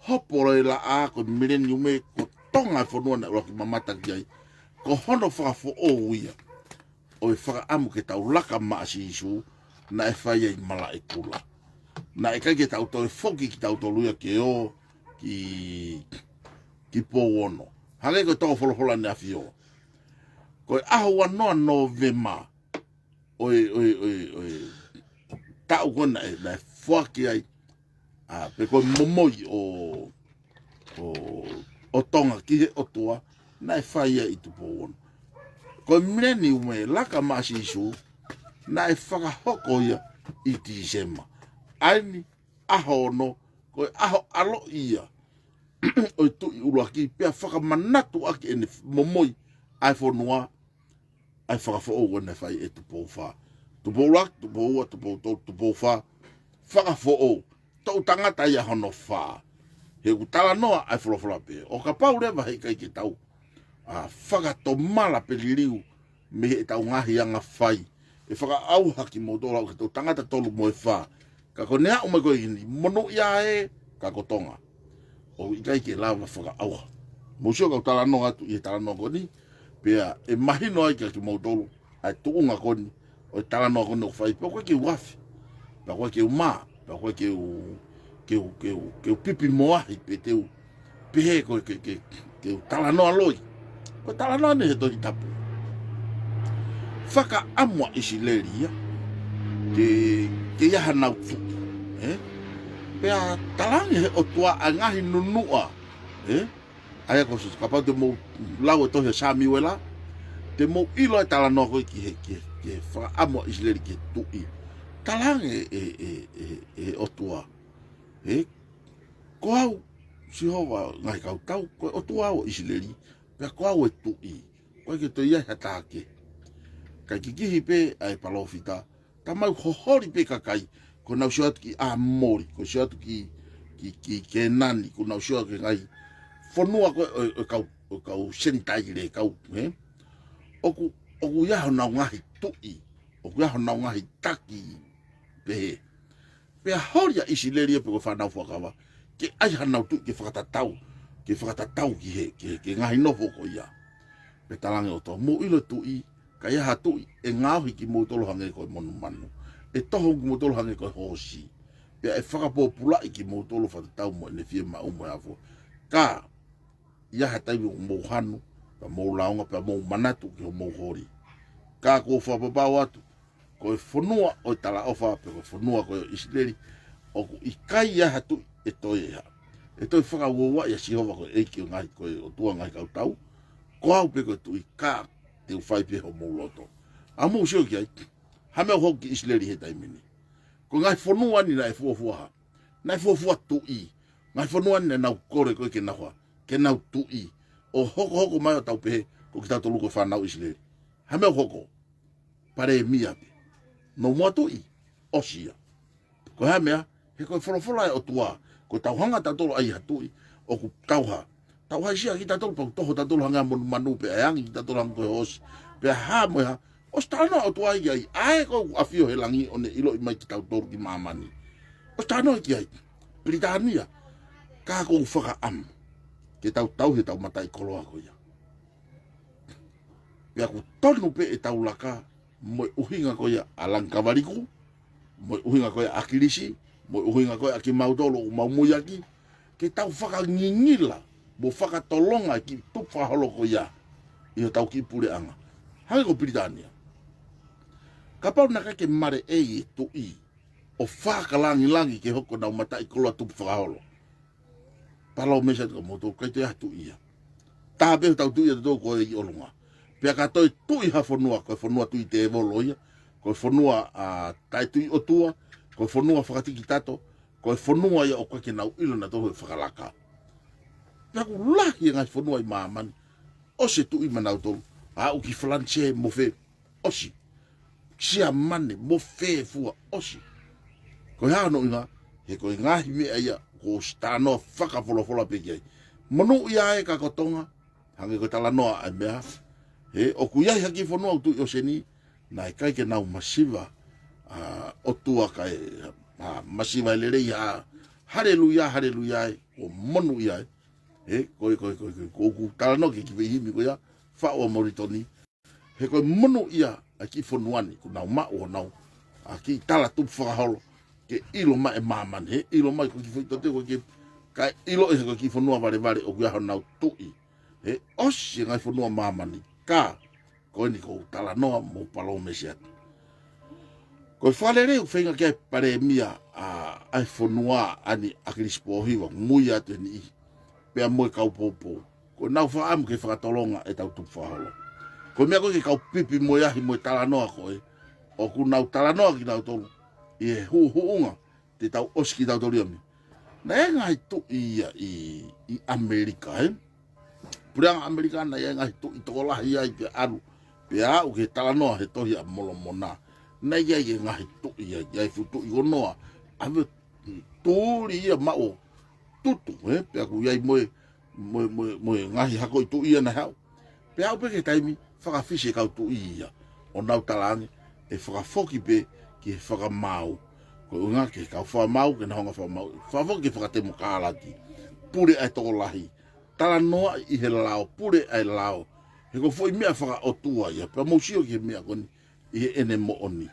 hoporo e la a ko mileni ume ko tonga whanua na roki mamata ki ai ko hono whakafou ia o e whakaamu ke tau laka maasi isu na e whai ai mala e kula na e kai ke tau tau e foki ki tau toluia ke o ki po wono hange ko tau wholohola ne afio ko e aho wanoa Novema oi tau kona e na whaki ai pe ko momoi o tonga ki he otua na e whai ai tu po wono ko mreni ume laka maasi isu na e whakahoko ia i Tisema aini aho no ko aho alo ia o tu uruaki pe whakamanatu aki ene momoi ai whanua ai whakafo wana whai e tupo wha tupo rak, tupo ua, tupo wha whakafo tau tangata ia hono wha he kutala noa ai whalawhala pe o ka pau rewa hei kai ke tau whakatomala pe liriu me he tau ngahi anga whai e whaka au haki mo dola ke tau tangata tolu mo e wha ka ko nea umai koe hini mono ia e ka ko tonga o i kai ke lawa whaka au Musio ka tala no atu i tala no koni pea e mahino ai ke mo dolu ai tuunga koni o tala no koni o fai pe ko ke wafi pa ko ke uma pa ko ke pipi moa i pe teu pe ko ke tala no aloi ko tala no ne do tapu faka amwa isileria ke ya hana pea talange o tua angahi nunua ai ko se capaz de mo lago to he sami wela te mo ilo tala no ko ki fa amo isleri ki tu i talange o tua ko au si hova ngai ka tau ko o tua o isleri pe ko au tu i ko ke to ia hatake ka ki pe ai palofita tamau hohori pe kakai ko na shot ki a mori ko shot ki nani ko na shot ki ngai fonua ko kau sentai le kau oku ya na ngahi tui oku ya na ngahi taki pe horia isileria pe ko fa na fokawa ke ai hana tu ke fakata tau ki ngahi no foko ya pe talange o to mo ilo tui ka ya hatu e ngahi ki mo tolo hange ko monu manu e toho ki mo tolo hange ko hosi pe e faka popula ki mo tolo fa tau mo ne fie ma umo afo ka ia hatai mo hanu pa mo launga pa mo manatu ki mo hori ka ko fa papa watu ko fonua o tala ofa pe ko fonua ko isleri o ikai ia hatu e toi faka wo ya si hova ko e ki ngai ko o tua ngai ka tau ko au pe ko tu ka te fai pe ho mo loto amo sio ki ai ha me ho ki isleri he tai mini ko ngai fonua ni na fofua na fofua tu i ngai fonua ni na kore ko ke na ho ke nau tui o hoko mai o tau pehe ko ki tatu luko whanau isleri hame o hoko pare mia pe no mua tui osia ko hamea he koe wholofola o tua ko tau hanga tatolo ai hatui o ku tauha isia ki tatolo pa toho tatolo hanga manu pe ayangi ki tatolo hanga koe hosi pe hamo ha o stano o tua i ai ko afio he langi o ne ilo i mai ki tau toru ki mamani o stano i ki ai Britania ka ko whaka amu ke tau he tau matai koloa ko ia Pea ku tonu pe e taulaka, mo uhinga ko ia alang kavariku, mo uhinga ko ia akilisi, mo uhinga ko ia ki mautolo o maumuyaki, ke tau whakangingila, mo whakatolonga ki tupwaholo ko ia, i o tau ki pure anga. Hangi ko Britania. Ka pau na ke mare e tu i, o whakalangi ke hoko nau matai koloa tupwaholo. Palau mesa ka moto kai te atu ia. Tā pe tau tu ia te tō ko i olunga. Pea ka toi tui ha whanua, koe whanua tui te evolo ia, koe whanua tai tui o tua, koe whanua whakatiki tato, koe whanua ia o koe ke nau ilo na tohu e whakalaka. Pea ku lahi e ngai whanua i maamani, ose tui manau tolu, uki flanche mo fe, osi, sia mane mo fe fua, osi. Koe hano inga, he koe ngahi mea ia, ko stanoa whakawholofola peki ai. Manu ia e ka kotonga, hange koe tala noa ai mea, he o ku iai haki whanua utu i o seni, na e kai ke nau masiva o tua kai masiva ele rei haleluia e, o monu ia e, he koe ku tala no ke kiwe himi koe ia, whao moritoni, he koe monu ia a ki whanuani, ku nau mao o nau, a ki tala tupu whakaholo, ke ilo mai e mamani, he ilo mai ko ki whaitote ko ke, kai ilo e ko ki whanua vare o kuiaho nau tui, he osi ngai whanua mamani, ka koe ni ko tala noa mo palo mesiat. Koe whale reu whenga kia pare mia ai whanua ani akirispo hiwa mui atu ni i. Pea moe kau popo. Koe nau whaamu ke whakatolonga e tau tupu whaholo. Koe mea koe ke kau pipi moe ahi moe tala noa koe. O ku nau tala noa ki nau tolu. I he huunga te tau oski tau tolu ami. Na e ngai tu ia i Amerika he. Purianga Amerikana e ngai tu i tokolahi ai pe aru. Pea au ke tala noa he tohi a molomona. Na ia i ngahi tu ia i futu i gonoa. Ave tūri ia mao tutu he. Pea ku iai moe ngahi hako i tu ia na hau. Pea au peke taimi whakawhisi kau tu ia. O nau talangi e whakafoki pe ki he whakamau. Ko unga ke kau whamau ke na honga whamau. Whafoki ke whakatemo kālati. Pure ai tokolahi. Tala noa i he lao. Pure ai lao. He ko foi mea whaka o tua ia. Pea mausio ki he mea koni i he ene mo oni.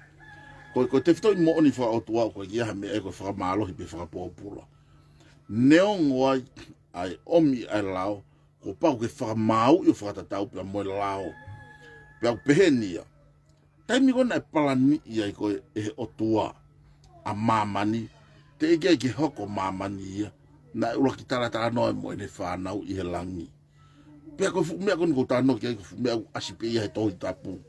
Ko te whitoi mo oni whaka o tua ko i aha mea e ko whaka mālohi pe whaka pōpula. Neongo ai omi ai lao. Ko pau ke whaka mau i o whaka tatau pea moe lao. Pea peheni ia. Taimi kona e palani ia i ko e o tua. A mamani. Te eke ke hoko mamani ia. Na ula ki tala noa mo ene whanau i he langi. Pea ko mea koni ko tāno ki ai ko mea asipe ia he tohi tapu.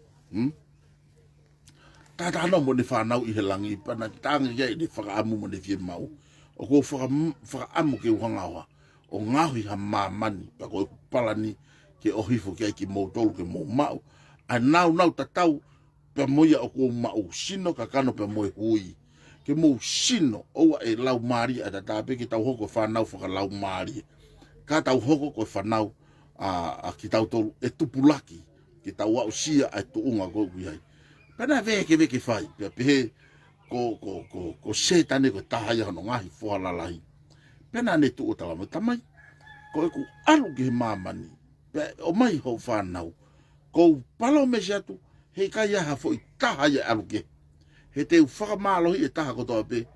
Tā no mo ne whanau i he langi. Pana tānga kia i ne whakaamu mo ne fie mau. O ko whakaamu ke uhangawa. O ngahui ha mamani. Pea ko palani ke ohifo ki ai ki mou tolu ke mou mau. A nau tatau. Pea moia o ko mau sino kakano pea moe hui. Ke mou sino oua e lau maari a tatape ke tau hoko whanau whaka lau maari. Ka tau hoko ko whanau ki tau tolu e tupulaki. Ke tau wau sia ai tuunga ko kuiai. Pena veke whai. Pea pehe ko setane ko tahaya hano ngahi whalalahi. Pena ne tu o talama tamai. Ko e ku alu ki he mamani. Pea o mai hou whanau. Ko palo me siatu. Hei kai aha fo i tahaya alu ke. He te whakamālohi e taha kotoa pe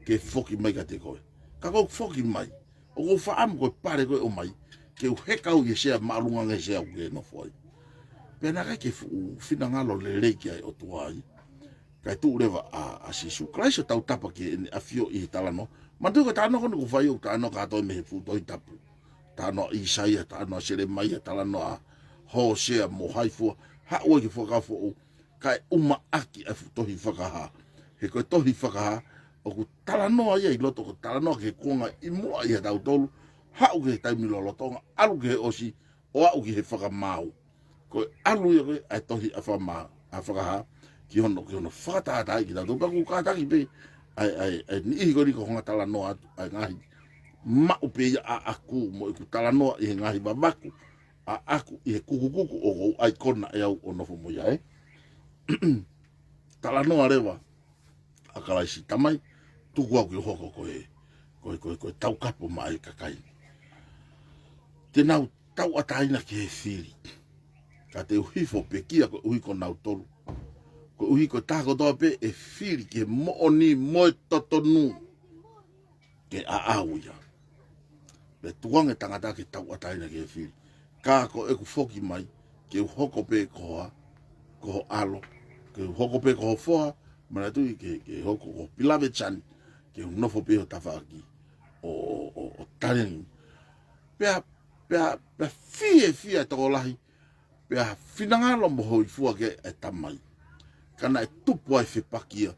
ke whoki mai ka te koe. Ka kou whoki mai. O kou whaamu koe pare koe o mai. Ke u hekau i sea maalunga ngai sea u ke no fwai. Pena kai ke whina ngalo le reiki ai o tuai. Kai tu rewa a sisu. Klaiso tau tapa ke a fio i talano. Mantu ka tāno kono ku whai o tāno kātoi me he pūtoi tapu. Tāno a Isaia, tāno a Seremaia, tāno a Hosea mo haifua. Haua ki whakafo o. Kai uma aki a tohi whakaha. He koe tohi whakaha, o ku talanoa ia i loto, ko talanoa ke kuanga i mua i he tau tolu, hau ke he taimi lolotonga, alu ke he osi, o au ki he whakamau. Koe alu ia koe ai tohi a whakaha, ki hono whakatata i ki tau tolu, paku kātaki pe, ai ni ihi koni ko honga talanoa atu, ai ngahi, mau pe ia a aku, mo i ku talanoa i he ngahi babaku, a aku i he kukukuku o kou ai kona e au o nofo mo ia Talanoa rewa a kalaisi tamai tuku au ki hoko koe tau kapo mai kakai. Te nau tau ataina ki he whiri. ka te uhi fo pe kia ko uhi ko nau tolu. Ko uhi ko tako toa pe e whiri ke mooni moe totonu ke a auia. Le tuange tangata ke tau ataina ke whiri. Ka ko eku foki mai ke hoko pe koha ko alo. Ke hoko pe ko foa mana tu ke hoko ko pilave chan ke nofo pe o tafaki o taren pe fie to lahi pe finangalo mo hoi fua ke e tamai kana e tupu ai whipakia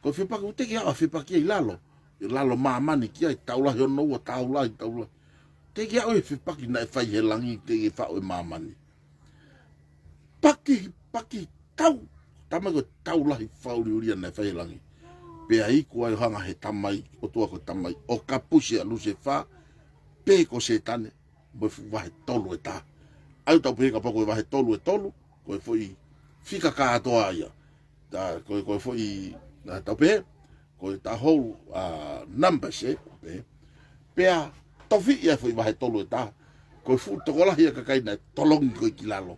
ko whipakia te ki a whipakia i lalo mamani ki ai taula ho no taula te ki a o whipaki na e whai he langi te ki whao e mamani paki tau tama ko taula hi whauri uria na e whai he langi pe ai ko ai hanga he tamai o tua ko tamai o kapusi a luse wha pe ko se tane mo wahe tolu e ta au tau pe ka pako e wahe tolu ko e foi fika ka atoa ia da ko foi na tau pe ko ta hou numbers pe a tofi ia foi wahe tolu e ta ko fu to kola ia ka kai na tolong ko kilalo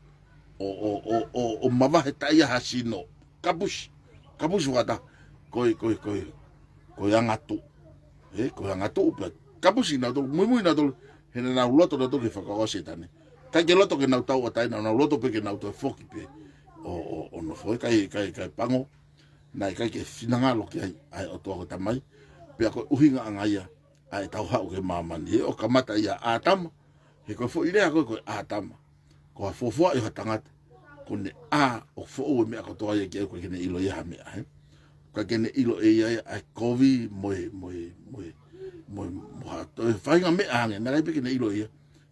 o mavahe tai hasino kapusi wata ko angatu ko angatu pe kapusi na to muy na to hena na loto na to ke fakao setane ka ke loto ke na tau atai na loto pe ke na to foki pe o no foi kai pango na kai ke finanga lo ke ai o to ta mai pe ko uhinga angaia ai tau ha ke mama ni o kamata ia atam he ko foi ile ko atam ko fofo e hatangata ko ne o fo o me ko to ia ke ko ke ne ilo ia me ka ke ne ilo e ai kovi mo to fainga me ange na pe ke ne ilo ia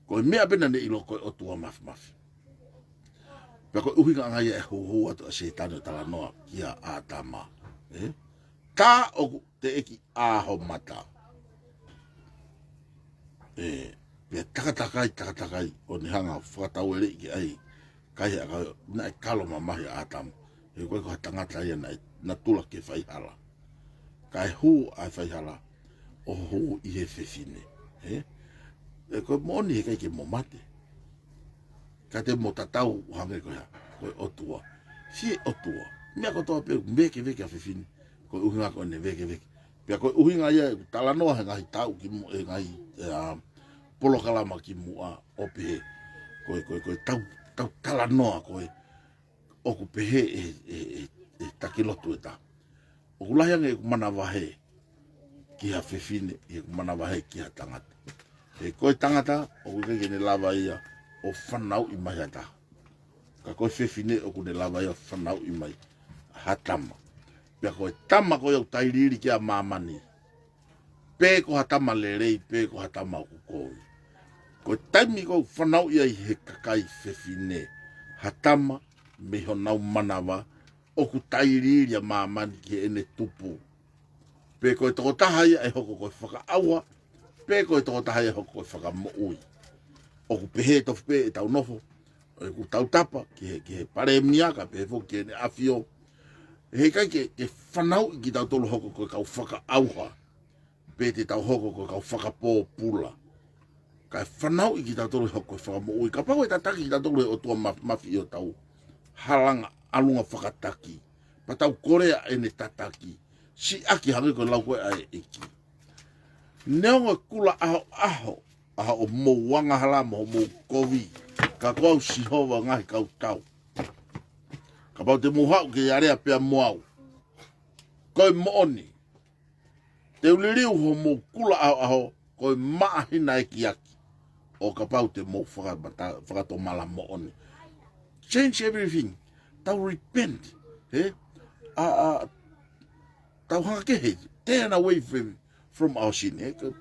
ko me apena ne ilo ko o tua maf pe ko uhinga ngai e ho ato se tano tala noa kia atama ka o te eki aho mata pe takatai o ni hanga whakatau ere ki ai kai aga na kalo mamahi atam e ko tangata ia na tula ke whaihala kai hu ai whaihala o ho i he whewhine e ko moni he kai ke mo mate ka te mo tatau hange ko ya ko otua si otua me ko to pe veke a whewhine ko uhinga ko ne veke pe ko uhinga ia tala noa he ngai tau ki mo e ngai polo kalama ki mua o pe ko tau tala noa ko o ku pehe e takilotu eta o kulahi ange mana wahe ki ha whewhine e mana wahe ki ha tangata e koe tangata o kukeke ne lava ia o whanau i mai ata ka koe whewhine o kune lava ia o whanau i mai hatama pia koe tama koe au tairiri ki a mamani pe ko hatama lerei pe ko hatama o kukoi koe taimi koe whanau ia i he kakai whewhine hatama me honau manawa o ku tairiri a mamani ki ene tupu pe koe toko taha ia e hoko koe whakaaua pe koe toko taha ia hoko koe whakamoui o ku pehe tofu pe e tau nofo o ku tau tapa ki he pare mniaka pe fo ki ene afio he kai ke whanau i ki tau tolu hoko koe kau whakaaua pe te tau hoko koe kau whakapō pula kai whanau i ki tau tolu hoko koe whakamoui ka pau e tataki ki tau tolu o tua mafi o tau halanga alunga whakataki pa tau korea ene tataki si aki hangi ko lau koe ai eki neonga kula aho o mo wanga halama o mo kovi ka kau si hova ngahi kau tau ka pau te muhau ke area pia moau koe mooni te uliriu ho mo kula aho koe maahina eki aki o ka pau te mo whakato mala mooni change everything tau repent tau hanga kehe turn away from our sin tau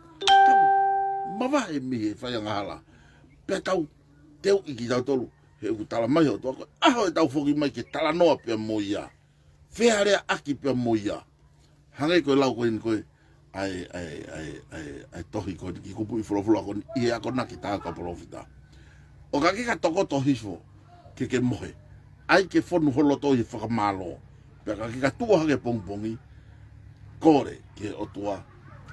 mawahe mihe whaianga hala pe tau teu iki tau tolu he uku tala mai ho tuako aho e tau whoki mai ke tala noa pia mo ia whea rea aki pia mo ia hangai koe lau koe ai tohi koe ki kupu i whulawhula koe i ako naki taha ka profita o ka kika toko tohi fo ke mohe ai ke whonu holo tohi whakamalo pe ka kika tua hake pongpongi kore ke otua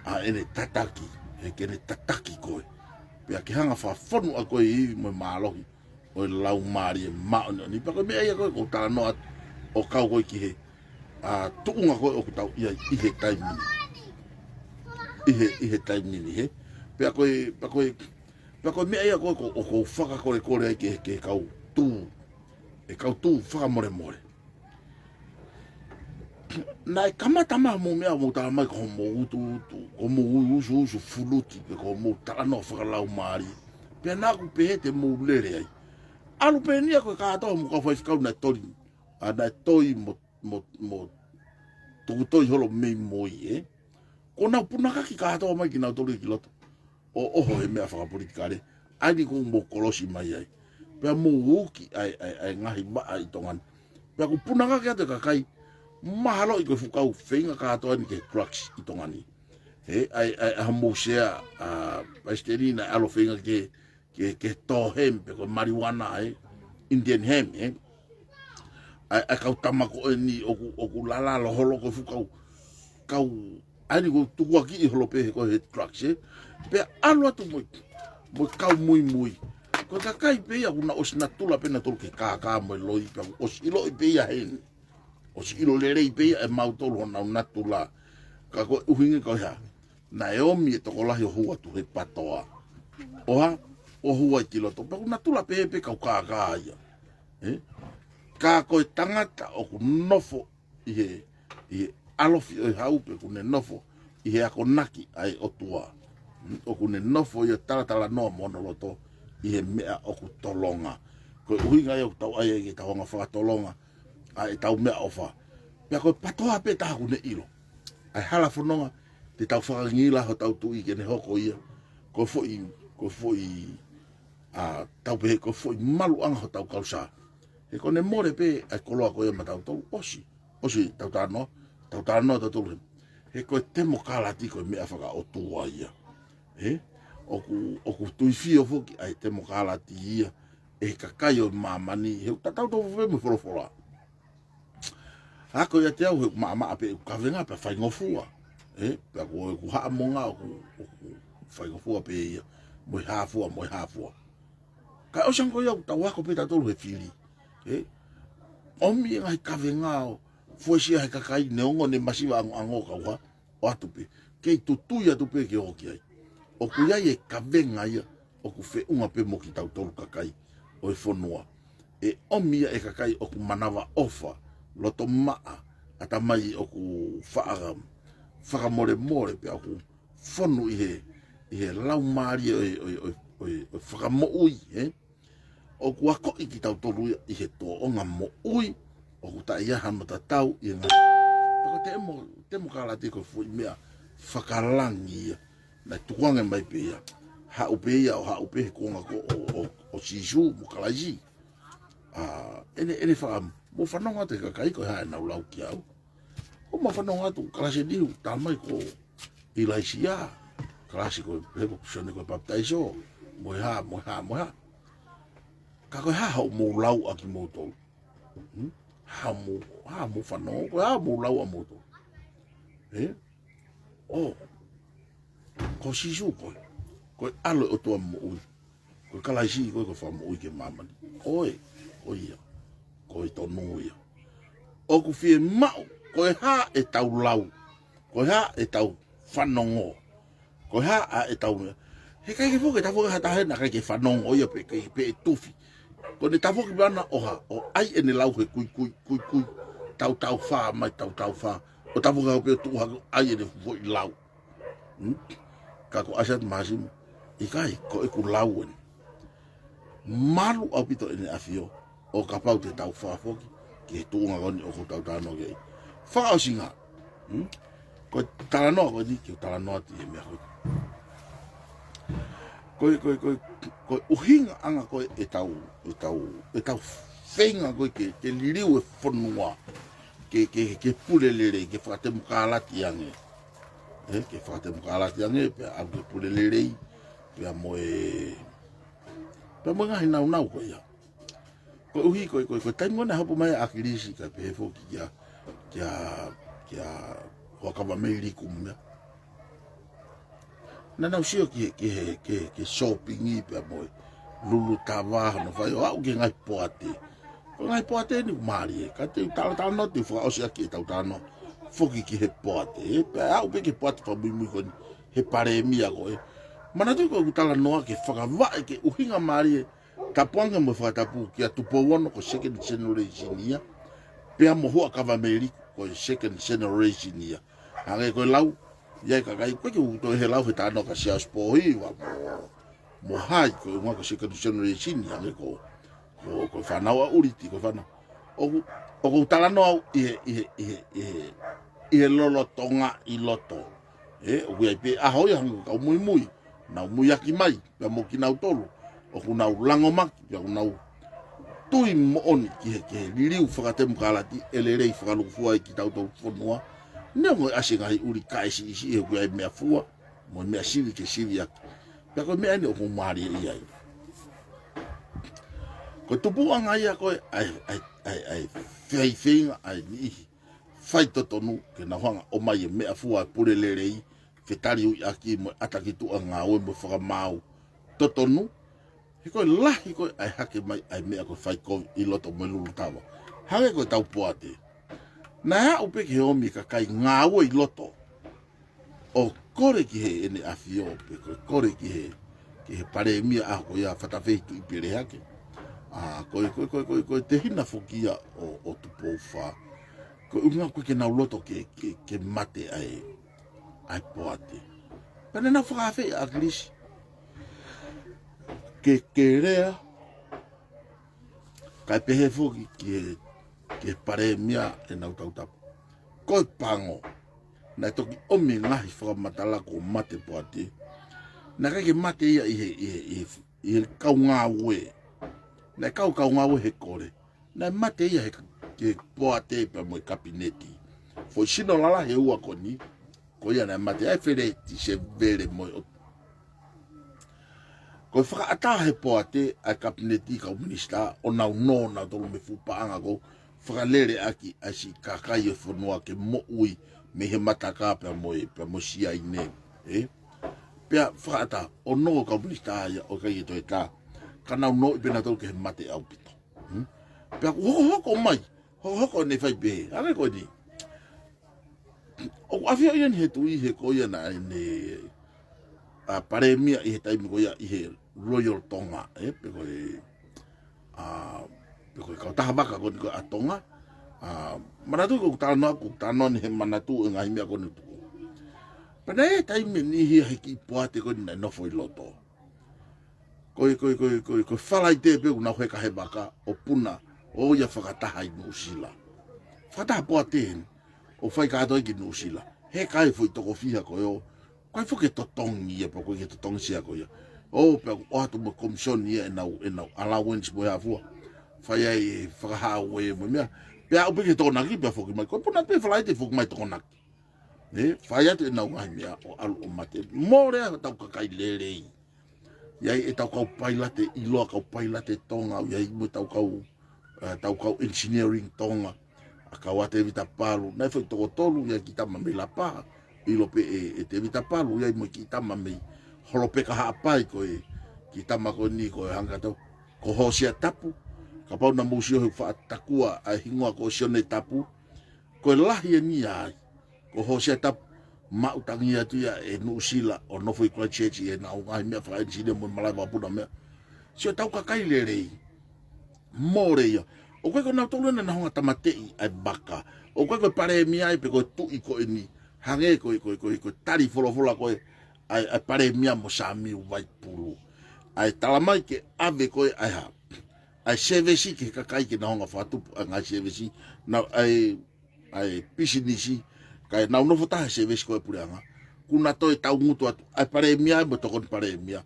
a ene tataki he ke ne tataki koe pe ke hanga wha whonu a koe i mo malohi o lau mari ma ni pa ko me ia ko ta no o kau ko ki he a tuunga ko o tau ia I he time I he time ni he pe ko me ia ko o faka ko le ke kau tu e kau tu faka more na kamata ma mo mea mo ta mai ko mo utu ko mo usu fuluti ko mo ta no faka lau mari pe na ku pe te mo lere ai alu pe nia ko ka to mo ko fa ska na tori ana toi mo to holo me mo ko na puna ka ki ka to mai ki na tori ki loto o he mea faka politikare ai ni ko mo kolosi mai ai pe mo uki ai ngahi ba ai tongan pe ko puna ka te ka kai mahalo I ko fukau fenga ka to ni ke crux I tongani he ai mo share pasterina alo fenga ke to hem pe ko marijuana Indian hem ai ka tamako ni oku lala lo holo ko fukau kau ani ko tu ki holo pe ko he crux pe alo tu mo kau muy ko ka kai pe ya una os natula pe na tol ke ka mo loi pe os ilo pe ya hen o si ilo lere I pe e mautolo na natula ka ko uhinga ko ha Naomi e toko lahi o hua tu he patoa oha o hua I kiloto pa natula pe ka ia ka ko tangata o ku nofo I he alofi o haupe ku ne nofo I he ako naki ai o tua o ku ne nofo I tala no monoloto I he mea o ku tolonga ko uhinga e o tau ai e tau nga whakatolonga ai tau mea ofa pe ko patoa pe ta ku ne ilo ai hala fononga te tau whakangila ho tau tu I ke ne hoko ia ko foi tau pe ko foi malu anga ho tau kausa e ko ne more pe ai koloa ko ia matau tau osi tau tano tau tolu e ko temo kala ti ko mea whaka o tua ia oku tui fio foki ai temo kala ti ia e kakai o mamani he tau tau fe mo folofola ako ia te au he mama ape ka venga pe fai ngofua pe ko ha monga ko fai ngofua pe ia mo hafua ka o sango ia tau ako pe tau he fili omi ngai ka venga foi sia he kakai neongo ne masiva ango ka wa o atupe ke tutu ia tupe ke o ki ai o ku ia e ka venga ia o ku fe unga pe mo ki tau tolu kakai o e fonua e omi ia e kakai o ku manawa ofa loto maa ata mai o ku whaka more pe aku fonu I he lau maari o whaka mo ui o ku ako I ki tau tolu I he tō onga mo ui o ku ta ia hama ta tau I ngā pako temo ka lati ko fui mea whakalangi ia na tukuange mai pe ia ha upe ia o ha upe he kuonga ko o sisu mo kalaji ene whaka mo whanonga te kakai ko hae nau lau ki au. O ma whanonga tu kalase diu tamai ko ilaisia. Kalase ko heko kusone ko baptaiso. Moe ha. Ka koe ha hau mo lau a ki moutou. Ha mo whanonga ko ha mo lau a moutou. Ko sisu koe. Koe alo o tua mo ui. Koe kalaisi koe ko wha mo ui ke mamani. Oe ia. Koe tonu ia. O ku fie mau, koe ha e tau lau. Koe ha e tau whanongo. Koe ha e tau mea. He kai ke fuke, ta fuke hata hena kai ke whanongo ia pe e tufi. Ko ne ta fuke bana oha, o ai e ne lau he kui. Tau wha mai tau wha. O ta fuke hau pe tuha ai e ne fuke lau. Ka ko asat masimu. I kai, ko e ku lau ene. Malu au pito ene afio. O ka pau te tau whaafoki ki he tuunga goni o ko tau tāno kei whao singa ko taranoa ko ni ki taranoa ti he mea ko uhinga anga ko e tau whenga ko ke liriu e whanua ke pulelere ke whakate mukalati ange ke whakate mukalati ange pe au ke pulelere pe moe ngahi nau ko ia ko uhi ko taimona hapu mai akirisi ka pe foki kia wakama meiri kumia na na usio ke shopping I pe moe lulu tava no fai au ke ngai poate ngai poate ni mari ka te tala no te fa o sia ki tau tano foki ki he poate pe au pe ke poate fa bui ko he pare mia ko mana tu ko tala no ke fa va ke uhinga mari tapuanga mo fa tapu ki atu po wono ko second generation ia pe mo ho ka va meri ko second generation ia anga ko lau ia ka kai ko ke to he lau he tano ka sia spo i wa mo hai ko mo ko second generation ia ko ko fa na wa uriti ko fa na o tala no i lolo tonga i loto o we pe a ho yang ka muy na muy aki mai pe mo ki na tolu o ku na lango mak ya ku na tui mo oni ki ke liliu fa te mkalati elere fa lu fu ai ki tau to fonua ne mo asinga i uri kai si e we me afua mo me asivi ke sivia pe ko me ani o mo mari ai ko tupu anga ia ko ai fei ai ni fai tonu ke na hanga o mai me afua pure lerei ke tari u aki mo ataki tu anga o mo fa mau tonu ko la ko ai hake mai ai me ko fai ko i loto mo lu tava hanga ko tau poate na o pe ke o mi ka kai nga o i loto o kore ki he ene afio pe ko kore ki he pare mi a ko ya fata fe tu i pere hake ko te hina fokia o tu pofa ko unga ko ke na loto ke mate ai poate pana na fa fe aglis ke rea ka pehe foki ke pare mia e na utauta ko pango na toki o mi ngahi fa matala ko mate poate na ka ke mate ia i kaunga we na kau nga he kore na mate ia he ke poate pe mo kabineti fo sino lala he ua koni ko ia na mate ai fere ti se vere mo ko fa ata he poate a kabineti ka minista ona no na to me fu pa anga go fa lere aki asi kaka ye fo no ke mo ui me he mataka pe mo sia ine pe fa ata ono ka minista ya o ka ye to ka kana no ibena to ke mate au pito pe ho mai ho ne fai be ale ko ni o afia yen he tu i he ko ya na ne a pare mi i he tai mi ko ya i he royal tonga pe ko ka ta baka ko a tonga mana tu ko ta no he mana tu ngai mi ko ni tu pe nei tai mi ni he ki poate ko ni no foi loto ko fala i te pe una he ka he baka o puna o ia whakataha i Nusila. Whakataha poate o whai kātoa ki Nusila. He kai fwoi toko whiha ko eo. Kai whuke to tongi ia pa koe ke to tongi sia ko ia. O pe o hatu mo komisioni ia e nau allowance mo hea fua. Whai ai whakahaa ue mo mea. Pe au peke toko naki pe whuki mai. Koe puna pe whalai te whuki mai toko naki. Whai atu e nau ngai mea o alu o mate. Mōrea tau kakai lerei. Iai e tau kau pailate i loa kau pailate tonga. Iai mo tau kau engineering tonga a kawate vita palu na foi to tolu ya kita mame la pa ilo pe e te vita palu ya mo kita mame holope ka hapai ko kita mako ni ko hanga to ko hosia tapu ka pau na musio fa takua a hingwa ko sione tapu ko lahi ni ai ko hosia tapu ma utangi atu ya e Nusila o no foi ko chechi e na ngai me fa engineer mo mala va puna me sio tau ka kai lerei moreia o koe ko na tolu na honga tamatei ai baka o koe ko pare mi ai pe ko tu i ko ni hange ko tari folo ko ai pare mi mo sami vai pulu ai talamai ke ave ko ai sevesi ke kakai ke na honga fatu nga sevesi na ai pisinisi kai na no fota sevesi ko puranga kuna to tau mutu ai pare mi ai mo to ko pare mi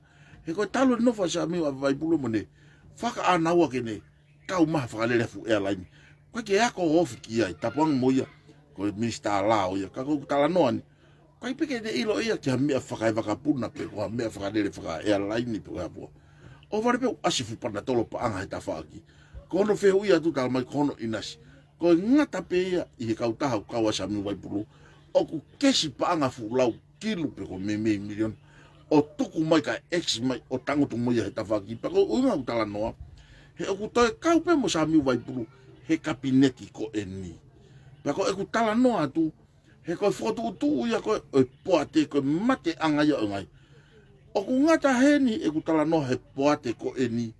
e ko talo no fa sami vai pulu mo ne faka ana wa ke ne kau ma whakalere fu airline. Koe ke ako ofi ki ai, tapuang moia, koe minister lao ia, kako tala noani. Koe peke de ilo ia ki ha mea whakai wakapuna pe, ko ha mea whakalere whaka airline pe koe apua. O wale pe asifu pana tolo pa anga he ta whaaki. Kono whehu ia tu tala mai kono inasi. Koe ngata pe ia, i he kau taha kau asami waipuru. O ku kesi pa anga fu lau kilu pe ko me milion. o tuku mai ka ex mai o tango tu mo he tawhaki pa ko unga utala noa he o kutoe kaupe mo sa miu vai puru he kabineti ko eni pa ko e kutala noa tu he ko fotu tu ia ko e poate ko mate anga ia ngai o ku ngata he ni e kutala noa he poate ko eni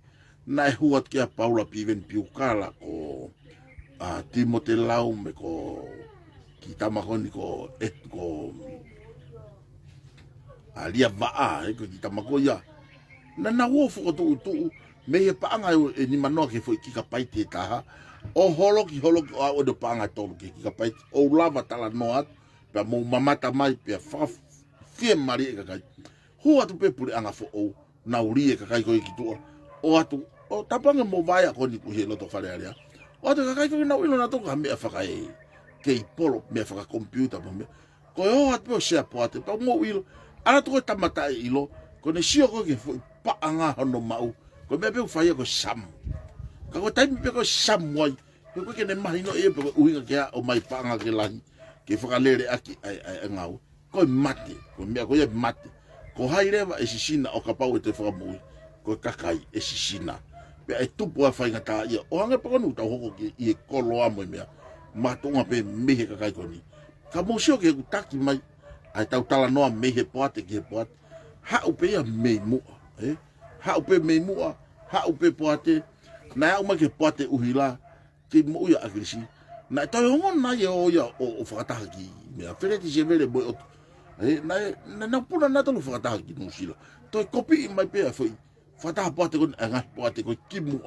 na e huat kia Paula Piven Piukala ko Timote Lau me ko ki tamakoni ko et ko alia vaa ko ki tamako ia na wo fo tu me he paanga e ni manoa ke foi ki ka pai te taha o holo ki o de paanga tolu ki ka pai o lava tala noa pe mo mamata mai pe fa fie mari ka kai hua tu pe pure anga fo o na uri ka kai ko ki tu o atu o tapanga mo vai a ko ni ku he loto fale alia o atu ka kai ko na wilo na to ka me fa kai ke polo me fa computer me ko o atu se apoate pa mo wilo ala to tamata ilo ko ne sio ko ke pa anga hono mau ko me pe fa ko sam ka ko tai pe ko sam moi ko ke ne mai no e pe uinga ke o mai pa anga ke lahi ke fa lere aki ai ngau ko mate ko me ko ye mate ko haireva e sisina o ka pau te fa mo ko kakai e sisina pe e tupu a fa ngata ia o anga pa no ta hoko ke i kolo amo me matonga pe mehe kakai ko ni ka mo sio ke ku taki mai ai tau tala noa mehe poate ke poate ha upe ia meimu ha upe meimu ha upe poate na au ma ke poate uhila ke mo ia agresi na tau ngon na ye o ia o fakata ki me a fere ti je vele boy na puna na tolu fakata ki no sila to kopi mai pe foi fata poate ko nga poate ko kimu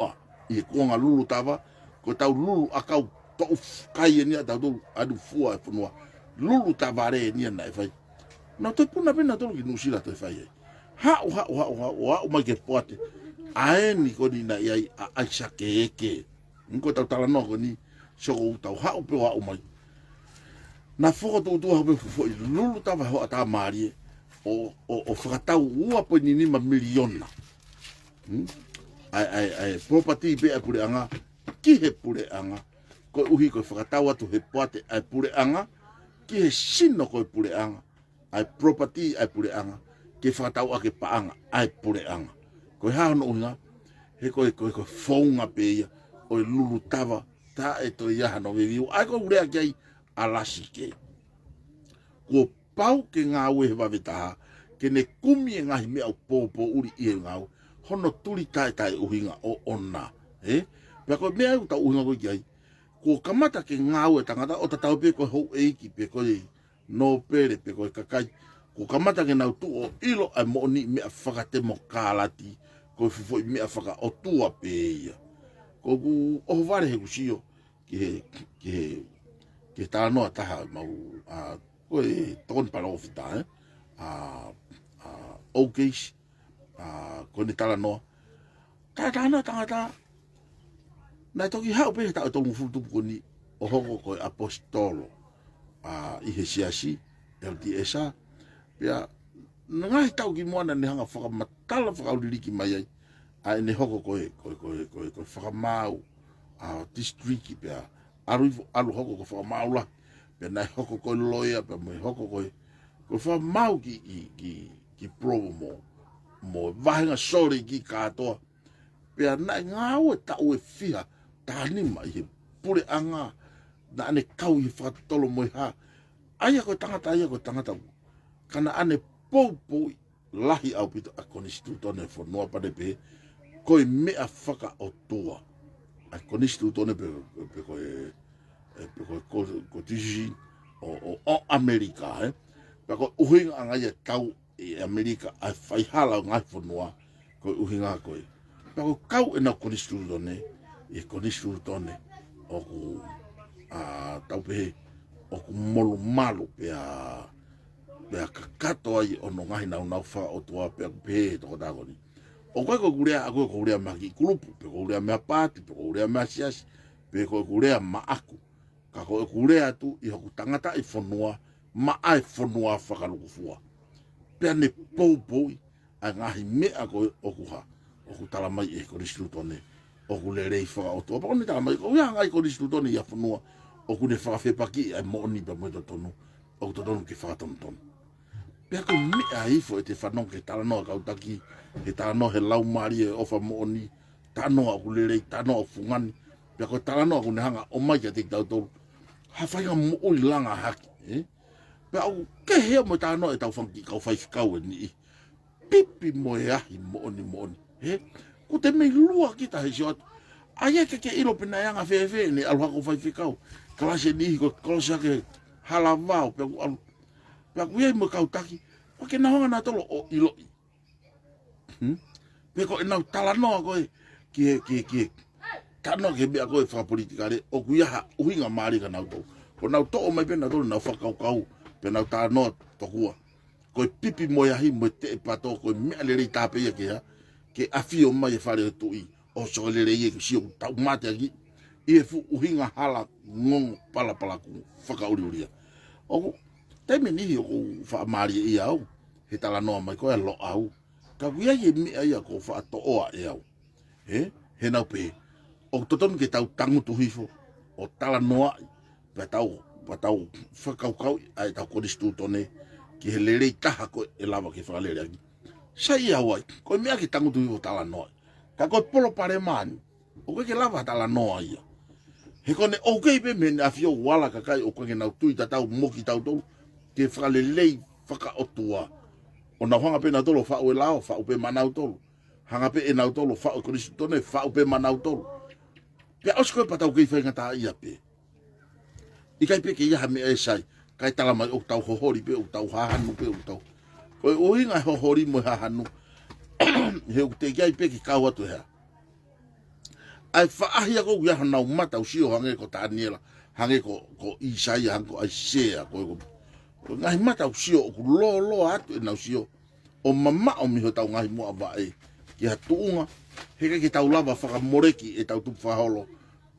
i ko nga lulu tava ko tau lulu akau to kai ni tau adu fua funua lulu tavare ni na fai na to puna pe na tolu ki no sila to fai ha ma ke poate aeni ko ni na ia a sakeke nko tau tala no ko ni so tau ha pe wa mai na foto tu ha pe fo lulu tava ho ata mari o fakatau ua po ni ma miliona ai property be pure anga ki he pure anga ko uhi ko fakatau atu he poate ai pure anga ki he sino ko pure anga ai property ai pure anga ke fakatau ake paanga ai pure anga ko ha no nga he ko fonga pe o lulu tava ta e to ia no viu ai ko ure aki alasike ko pau ke ngā ue he wawetaha ke ne kumi e ngahi mea popo uri i e ngau hono turi tai uhinga o ona pea ko mea u ta uhinga ko ki ai ko kamata ke ngā ue tangata o ta tau pe ko hou eiki pe ko no pere pe ko kakai ko kamata ke nau tu o ilo ai mo ni mea whakate mo kālati ko fufo i mea whaka o tua pe ia ko ku o ware he kusio ke tā noa taha mau ko e ton para ofita okeish ko ni tala noa ta na tangata na toki hau pe ta to futu ko ni o hoko ko apostolo i he siasi LDSA pia ngai tau ki moana ne hanga whaka matala whaka uliriki mai ai a ne hoko ko whaka mau district pia alu hoko ko whaka mau la pe na hoko ko loia pe mo hoko ko whaka mau ki promo mo vahenga sori ki katoa pe na ngau ta ue fia tani mai he pure anga na ane kau i whakatolo mo ha aia ko tangata kana ane pou lahi au pito a konistu tone fo noa pade pe koi mea whaka o toa a konistu tone pe ko tiji o Amerika pe ko uhinga anga ia kau i Amerika a whaihala ngai fo noa ko uhinga koi pe ko kau e na konistu tone i konistu tone o ku tau pe o ku molu malu pe a kakato ai o no ngai nau wha o tua pe pe to ko ni o ko gurea ko gurea maki kulupu pe ko gurea me pati pe ko gurea me sias pe ko gurea ma aku ka ko gurea tu i ho tangata i fonua ma ai fonua whakaluku fua pe ne pou a ngahi me a ko o kuha o ku tala mai e ko ristu tone o ku le rei whaka o tua pa ko ni tala mai o ia ngai ko ristu tone i a fonua o ku ne whakawhepaki ai mo ni pa mo tonu o ku tonu ki whakatonu tonu Pea ko mi ai fo te whanong ke tala noa kautaki, he tala noa he lau maari e ofa mooni, tala noa ku lelei, tala noa fungani, pea ko tala noa ku nehanga o mai ka te tautolu, ha whainga mo oi langa haki, pea au ke hea mo tala noa e tau whanki kau whaifikau e ni, pipi mo e ahi mooni, ku te mei lua kita he sio atu, aia ke ilo pina yanga fefe ni alwako whaifikau, kalase ni ko kalase ke halavao, pea ku alu, pea ku iei mo kautaki, ko ke nahonga na tolo o iloi. Pea ko e nau tala noa koe, ki tano ke mea koe whakapolitikare, o ku iaha uhinga maari ka nau tau. Ko nau to o mai pena tolo nau whakaukau, pe nau tala noa tokua. Koe pipi mo iahi mo te e pato, koe mea lerei tāpe ia ke ha, ke awhio mai e whare o tui, o so lerei e sio tau mate aki, i e fu uhinga hala ngongo pala ku whakauriuria. O teime nihi o ku whaamari e au, he tala noa mai koe lo au, ka kuia ye mea ia ko whaato oa e au. He nau pe, o totonu ke tau tangutu hifo, o tala noa, pa tau whakaukau, ai tau koristu tone, ki he lerei taha koe e lava ke whakalere aki. Sa ia wai, koe mea ke tangutu hifo tala noa, ka koe polo pare mani, o koe ke lava tala noa ia. He kone o kei pe mene a fio wala kakai o koe ke nau tui tatau moki tau tolu, ke whakalelei whaka otua. O na hanga pe na tolo whao e lao, whao pe manau tolu. Hanga pe e nau tolo, whao koristu tone, whao pe manau tolu. Pea osko e patau kei whainga tā ia pe. I kai pe ke iaha mea e sai, kai tala mai o tau hohori pe, o tau hahanu pe, o tau. Koe o hinga hohori mo hahanu, he o te kai pe ke kau atu hea. Ai whaahia kou iaha nau mata o sio hange ko tāniela, hange ko Isai, hange ko Aisea, ko ngahi mata o sio, o ku lo atu e nau sio, o mama o miho tau ngahi mua vae, ki ha tuunga, heke ki tau lava whakamoreki e tau tupu whaholo,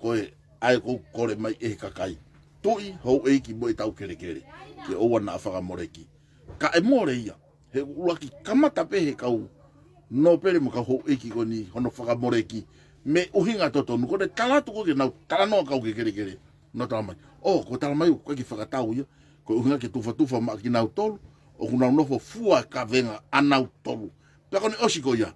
koe ai kou kore mai e kakai. Tui hou eiki mo e tau kere, ki oua na whakamoreki. Ka e more ia, he ulaki kamata pe he kau, no pere mo ka hou eiki ko ni hono whakamoreki, me uhinga totonu, kore talatu ko ke nau talanoa kau ke kere, no tala mai. Ko tala mai koe ki whakatau ia, koe uhinga ke tufa ma ki nau tolu, o ku nau nofo fua ka venga anau tolu. Pea kone osi ko ia,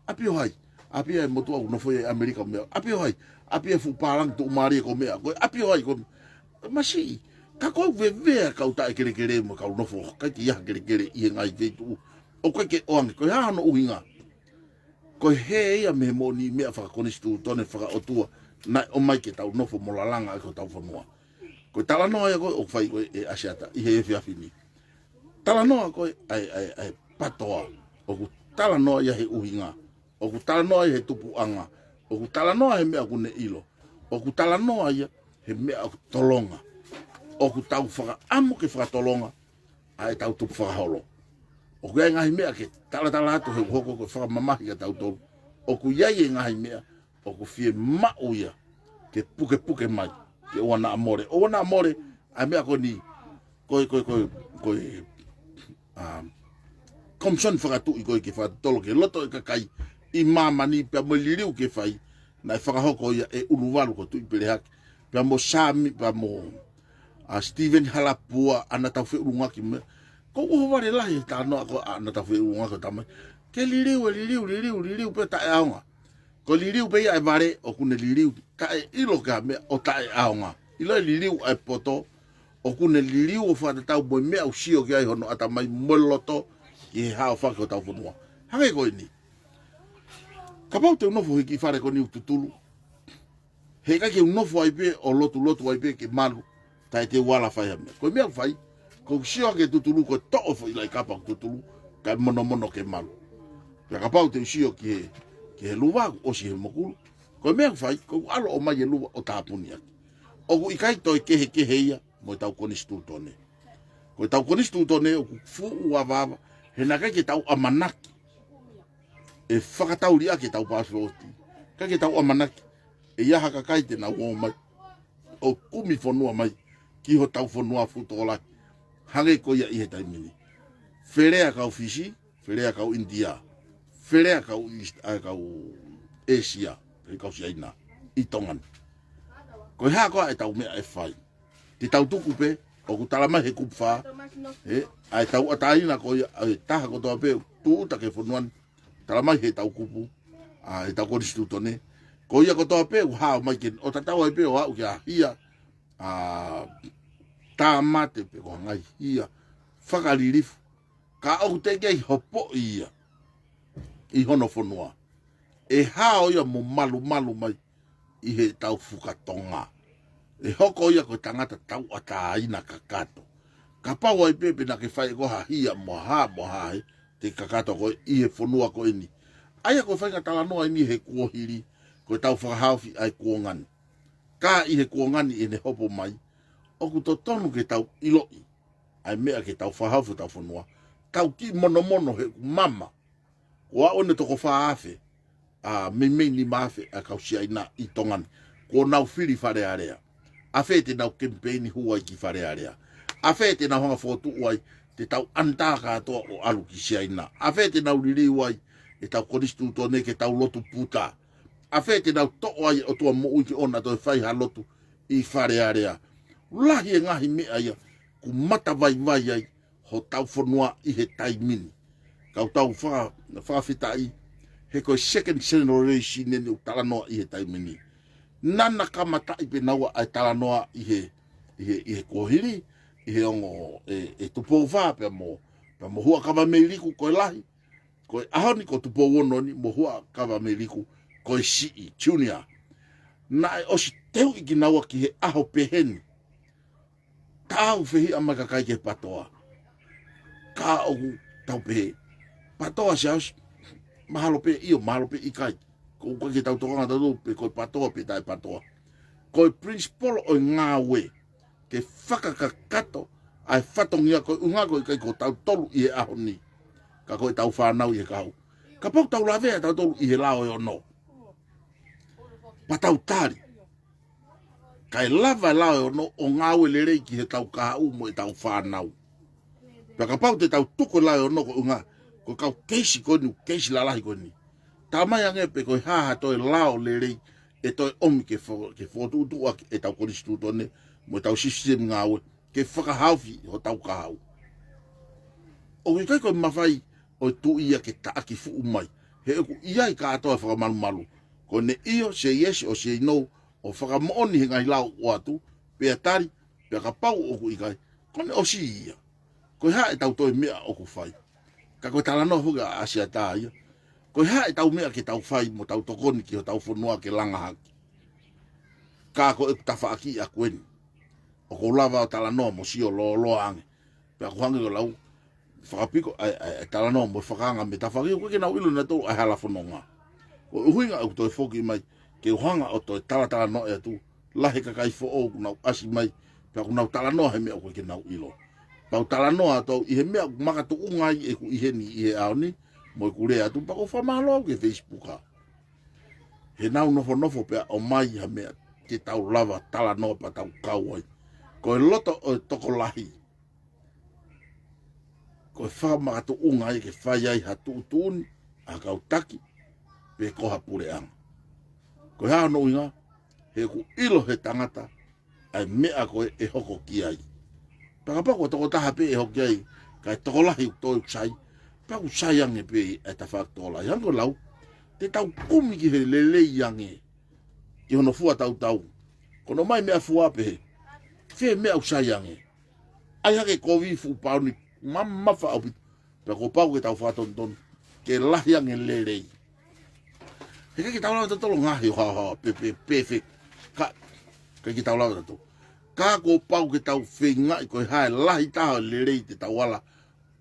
api o hai, api e motua ku nofo e Amerika mea, api o hai, api e fu parang tu umari ko mea, koe api o hai, koe, masi, ka koe vevea kau tae kere mo kau nofo, kai ki ia kere i ngai veitu, o koe ke oange, koe hano uhinga, koe he ia me mo ni mea whakakonistu tone whakaotua, na o mai ke tau nofo mo lalanga ko tau whanua. Koe tala noa ia koe o whai koe e asiata, i he whiawhini. Tala noa koe ai patoa, o ku tala noa ia he uhinga, o ku tala noa ia he tupu anga, o ku tala noa he mea kune ilo, o ku tala noa ia he mea tolonga, o ku tau whaka amo ke whakatolonga, ai tau tupu whakaholo. O ku iai ngahi mea ke tala atu he hoko koe whakamamahi ka tau tolu, o ku iai e ngahi mea, o ku fie mau ia, ke puke mai, ke oana amore. Oana amore, ai mea koe ni, koe, komson whakatu i koe ke whakatolo ke loto e kakai, i mamani pia mo liriu ke whai, na e whakahoko ia e uruwaru ko tui pere haki, pia mo Sami, pia mo Steven Halapua, ana tau whi urungaki mea, ko uho ware lahi ta noa ko ana tau whi urungaki tamai, ke liriu pe tae aonga, ko liriu pe ia e vare, o kune liriu, tae ilo ka mea, o tae aonga, ilo e liriu ai poto, o kune liriu o whatatau mo mea usio ki ai hono atamai moloto, i he hao whake o tau whanua. Hange koe ni. Ka pau te unofo hiki whare ko ni ututulu. He kai ke unofo ai pe o lotu ai pe ke malu. Tai te wala whai hamea. Koe mea whai. Ko sio ke tutulu ko to'o i lai kapa tutulu. Kai mono ke malu. Pea ka pau te usio ki he luwa o si he mokulu. Koe mea whai. Ko alo o mai e luwa o tāpuni aki. O ku ikai toi kehe ia. Mo tau konistu tone. Ko tau konistu tone o ku fu ua vava. He na kai ke tau amanaki. E whakatau ria ke tau pasoti. Kai ke tau amanaki. E iaha ka kai te na uo mai. O kumi whanua mai. Ki ho tau whanua futola. Hange ko ia i he taimini. Wherea kau Fiji. Wherea kau India. Wherea kau Asia. Wherea kau Siaina. I tongan. Ko hea koa e tau mea e whai. Te tau tuku pe. o ku tala mai he kupa ai tau ataina ko ai taha ko to pe tu ta ke fonuan tala mai he tau kupu ai tau ko distuto ne ko ia ko to pe ha mai ke o tau ai pe o au kia hia ta mate pe ko ngai hia whakaririfu ka au te kei hopo ia i hono fonua e hao ia mo malu mai i he tau whukatonga e hoko ia ko tangata tau ata aina kakato ka pau ai pepe na ke whai ko hia mo ha te kakato ko i he fonua ko ini aia ko whainga tala noa ini he kuohiri ko tau whakahauwhi ai kuongani ka i he kuongani i ne hopo mai o ku to tonu ke tau iloi ai mea ke tau whahauwhi tau fonua tau ki mono he mama wa one to ko whaafe me ni mafe a kausia ina i tongani ko nau whiri whare area a fete nau kempeni huai ki whare area a fete nau hanga fotu uai te tau antaka atoa o alu ki sia ina a fete nau riri uai e tau koristu tone ke tau lotu puta a fete nau to uai o tua mo uki ona to whai ha lotu i whare area lahi e ngahi mea ia ku mata vai ai ho tau whanua i he taimini kau tau whawhitai he koe second generation nene u talanoa i he taimini. Nana kamata i pe naua ai talanoa i he kohiri, i he ongo e tupo wha pe mo hua kawa meiriku koe lahi, koe ahoni ko tupo wononi mo hua kawa meiriku koe sii, junior. Na e osi teu i ki naua ki he aho peheni, tau whihi amaka kai ke patoa. Ka o tau pehe, patoa se aus, mahalo pe i kai. Ko ke tau tokanga tatu pe koe patoa pe tai patoa. Koe principal o ngā we, ke whakakakato ai whatongia koe unga koe kai ko tau tolu i he aho ni. Ka koe tau whanau i he kau. Ka pau tau lawea tau tolu i he lao e ono. Patau tari. Kai lava lao e ono o ngā we le rei ki he tau kahau mo e tau whanau. Pea ka pau te tau tuko lao e ono ko unga. Ko kau keisi koni, keisi lalahi koni. Tā mai ange pe koe haha toi lao le rei e toi omi ke whotuutua e tau koristu tone mo tau sisiem ngāwe ke whakahauwhi ho tau kahau. O kai koe mawhai o tu ia ke taaki fuu mai he eku ia i kātoa whakamalu ko ne iyo se yes o se no o whakamooni he ngai lau o atu pea tari pea ka pau oku i kai ko ne o si ia koe ha e tau toi mea oku whai ka koe talanoa huga asia tā ia koe ha e tau mea ke tau whai mo tau tokoni ki ho tau whanua ke langa haki. Ka koe e tawha aki a kweni. O ko lava o talanoa mo si o loa ange. Pea ko hangi ko lau. Whakapiko e talanoa mo whakanga me tawha ki. Koe ke nau ilu na tau a hala whanonga. Ko uhuinga au toi whoki mai. Ke uhanga o toi talanoa e tu. Lahe kakai fo o kunau asi mai. Pea kunau talanoa he mea koe ke nau ilo. Pau talanoa tau i he mea makatu ungai e ku i he ni i he ao ni. Mo kure atu pa ko whamalo ke Facebook ha. He nau nofo pea o mai ha mea ke tau lava tala no pa tau kauai. Ko e loto o toko lahi. Ko e whama atu unga ke whai ai ha tuutuni a kau taki pe koha pure anga. Ko e hao inga he ku ilo he tangata ai mea ko e hoko ki ai. Pakapako toko taha pe e hoko ki ai kai toko lahi toi usai. Pau sayang e pe e ta whaktola. Yango lau, te tau kumi ki he lele yange. Ki hono fua tau. Kono mai mea fua pe. Fe mea sayang e. Ai hake kovi fu pau ni mamma wha au. Pea ko pau ke tau whatonton. Ke lahiang e lele. He ke tau lau tatolo ngahi o haha. Pe. Ka ki tau lau tato. Ka ko pau ke tau whenga i koe hae lahi taha lele te tau wala.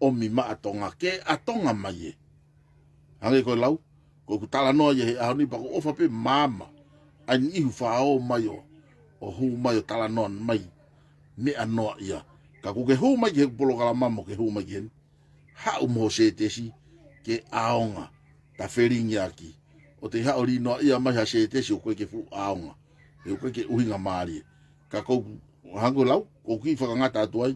O mi ma atonga ke atonga mai e. Hange koe lau, ko ku tala noa ye he ahoni pa ko ofa pe mama. Aini ihu whao mai o hu mai o tala noa mai. Me anoa ia. Ka ku ke hu mai he polo kala mamo ke hu mai hen. Hau mo se tesi ke aonga ta wheringi aki. O te hao ri noa ia mai ha se tesi o koe ke fu aonga. E o koe ke uhinga maari. Ka kou hango lau, ko ki whakangata atuai,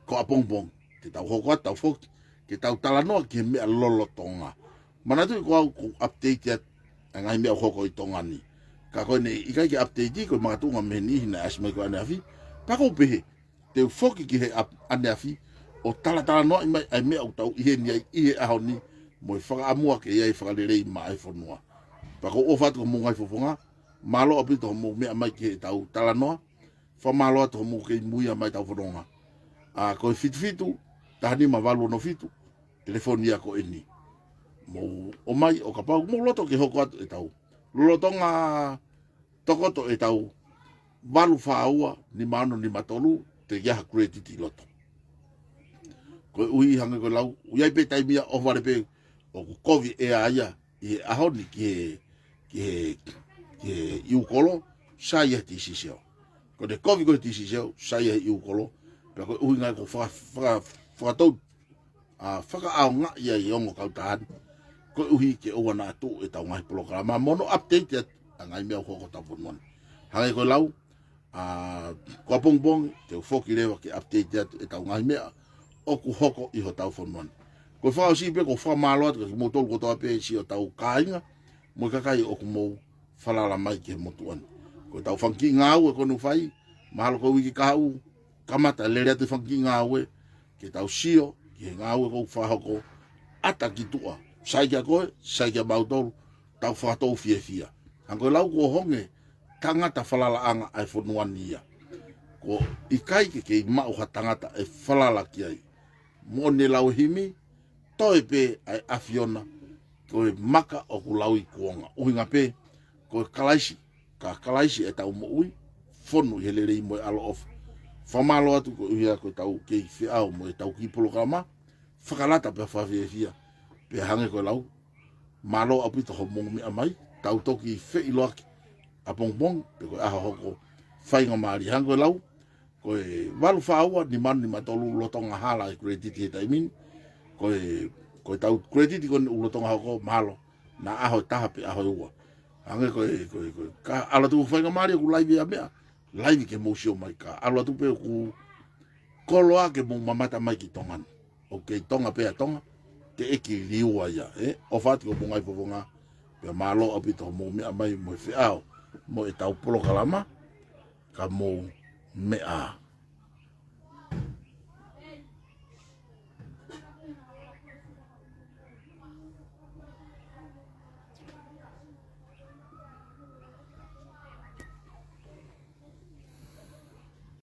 ko apongpong. Te tau hoko tau foki, ke tau talanoa ki he mea lolo tonga. Mana tui ko au update ya, ngai mea hoko i tonga ni. Ka koe ne, ikai ke update i, koe mga tunga me ni hina asmai ko ane afi, pako pehe, te foki ki he ane afi o tala no mai ai me au tau ihe ni ai ihe ahoni mo whaka amua ke iai whakarerei ma ai whanua. Pako o whatu ko mo ngai fofonga, malo api to mo mea mai ki he tau tala noa, wha malo ato mo kei muia mai tau whanonga. Ko e fitu, tahani ma walu no fitu, telefonia ko eni. Mo o mai o kapau, mo loto ke hoko atu e tau. Lotonga tokoto e tau, walu whaua ni mano ni matolu, te iaha kuretiti loto. Ko ui hanga ko lau, uiai pe taimia o wale pe, o ku kovi e aia, i he ahoni ki he iu kolo, sai e tisi seo. Ko te kovi ko tisi seo, sai e iu kolo, pe ko ui ngai ko whakatou, whaka ao ngā ia i ongo kautahani, ko uhi ke oua nā tō e tau ngai polokara, ma mono update at, a ngai mea hoko tau ponuan. Hangai ko lau, kua pongpong, te ufoki rewa ke update at, e tau ngai mea, o ku hoko i ho tau ponuan. Ko whao si pe ko whamalo atu, ki motolu ko toa pe si o tau kāinga, mo kakai o ku mou whalala mai ke motuan. Ko tau whanki ngāu e konu whai, mahalo ko wiki kahau, kamata lere atu whanki ngāu e, ke tau sio, ki he ngāu e kou whahoko, ata ki tua, sai kia koe, sai kia mautolu, tau whakatou fia. Hanko lau ko honge, tangata whalala anga ai whanuan ia. Ko ikai ke mau ha tangata e whalala ki ai. Mo ne lau himi, toi pe ai afiona, ko e maka o ku lau i kuonga. Uhinga pe, ko e kalaisi e tau mo ui, whonu i helere i mo e alo off. Whamalo atu ko uhia ko tau kei whiau mo e tau ki polokama, whakalata pe whawhiawhia, pe hange ko lau, malo apito ho mongi amai, tau toki whei loaki, a pongpong, pe ko aha hoko, whainga maari hange lau, ko e walu whaua ni manu ni matolu lotonga hala e krediti e taimin, ko e tau krediti ko ni ulotonga hoko mahalo, na aho taha pe aho ua. Hange ka ala tu whainga maari ku laivi a mea, laivi ke mousio mai ka, ala tu pe ku koloa ke mou mamata mai ki tongan. Ok, tonga pe a tonga, te eki liua ia, o whati ko mungai poponga, pe malo apito mou mea mai mo e whiao, mo e tau polo kalama, ka mou mea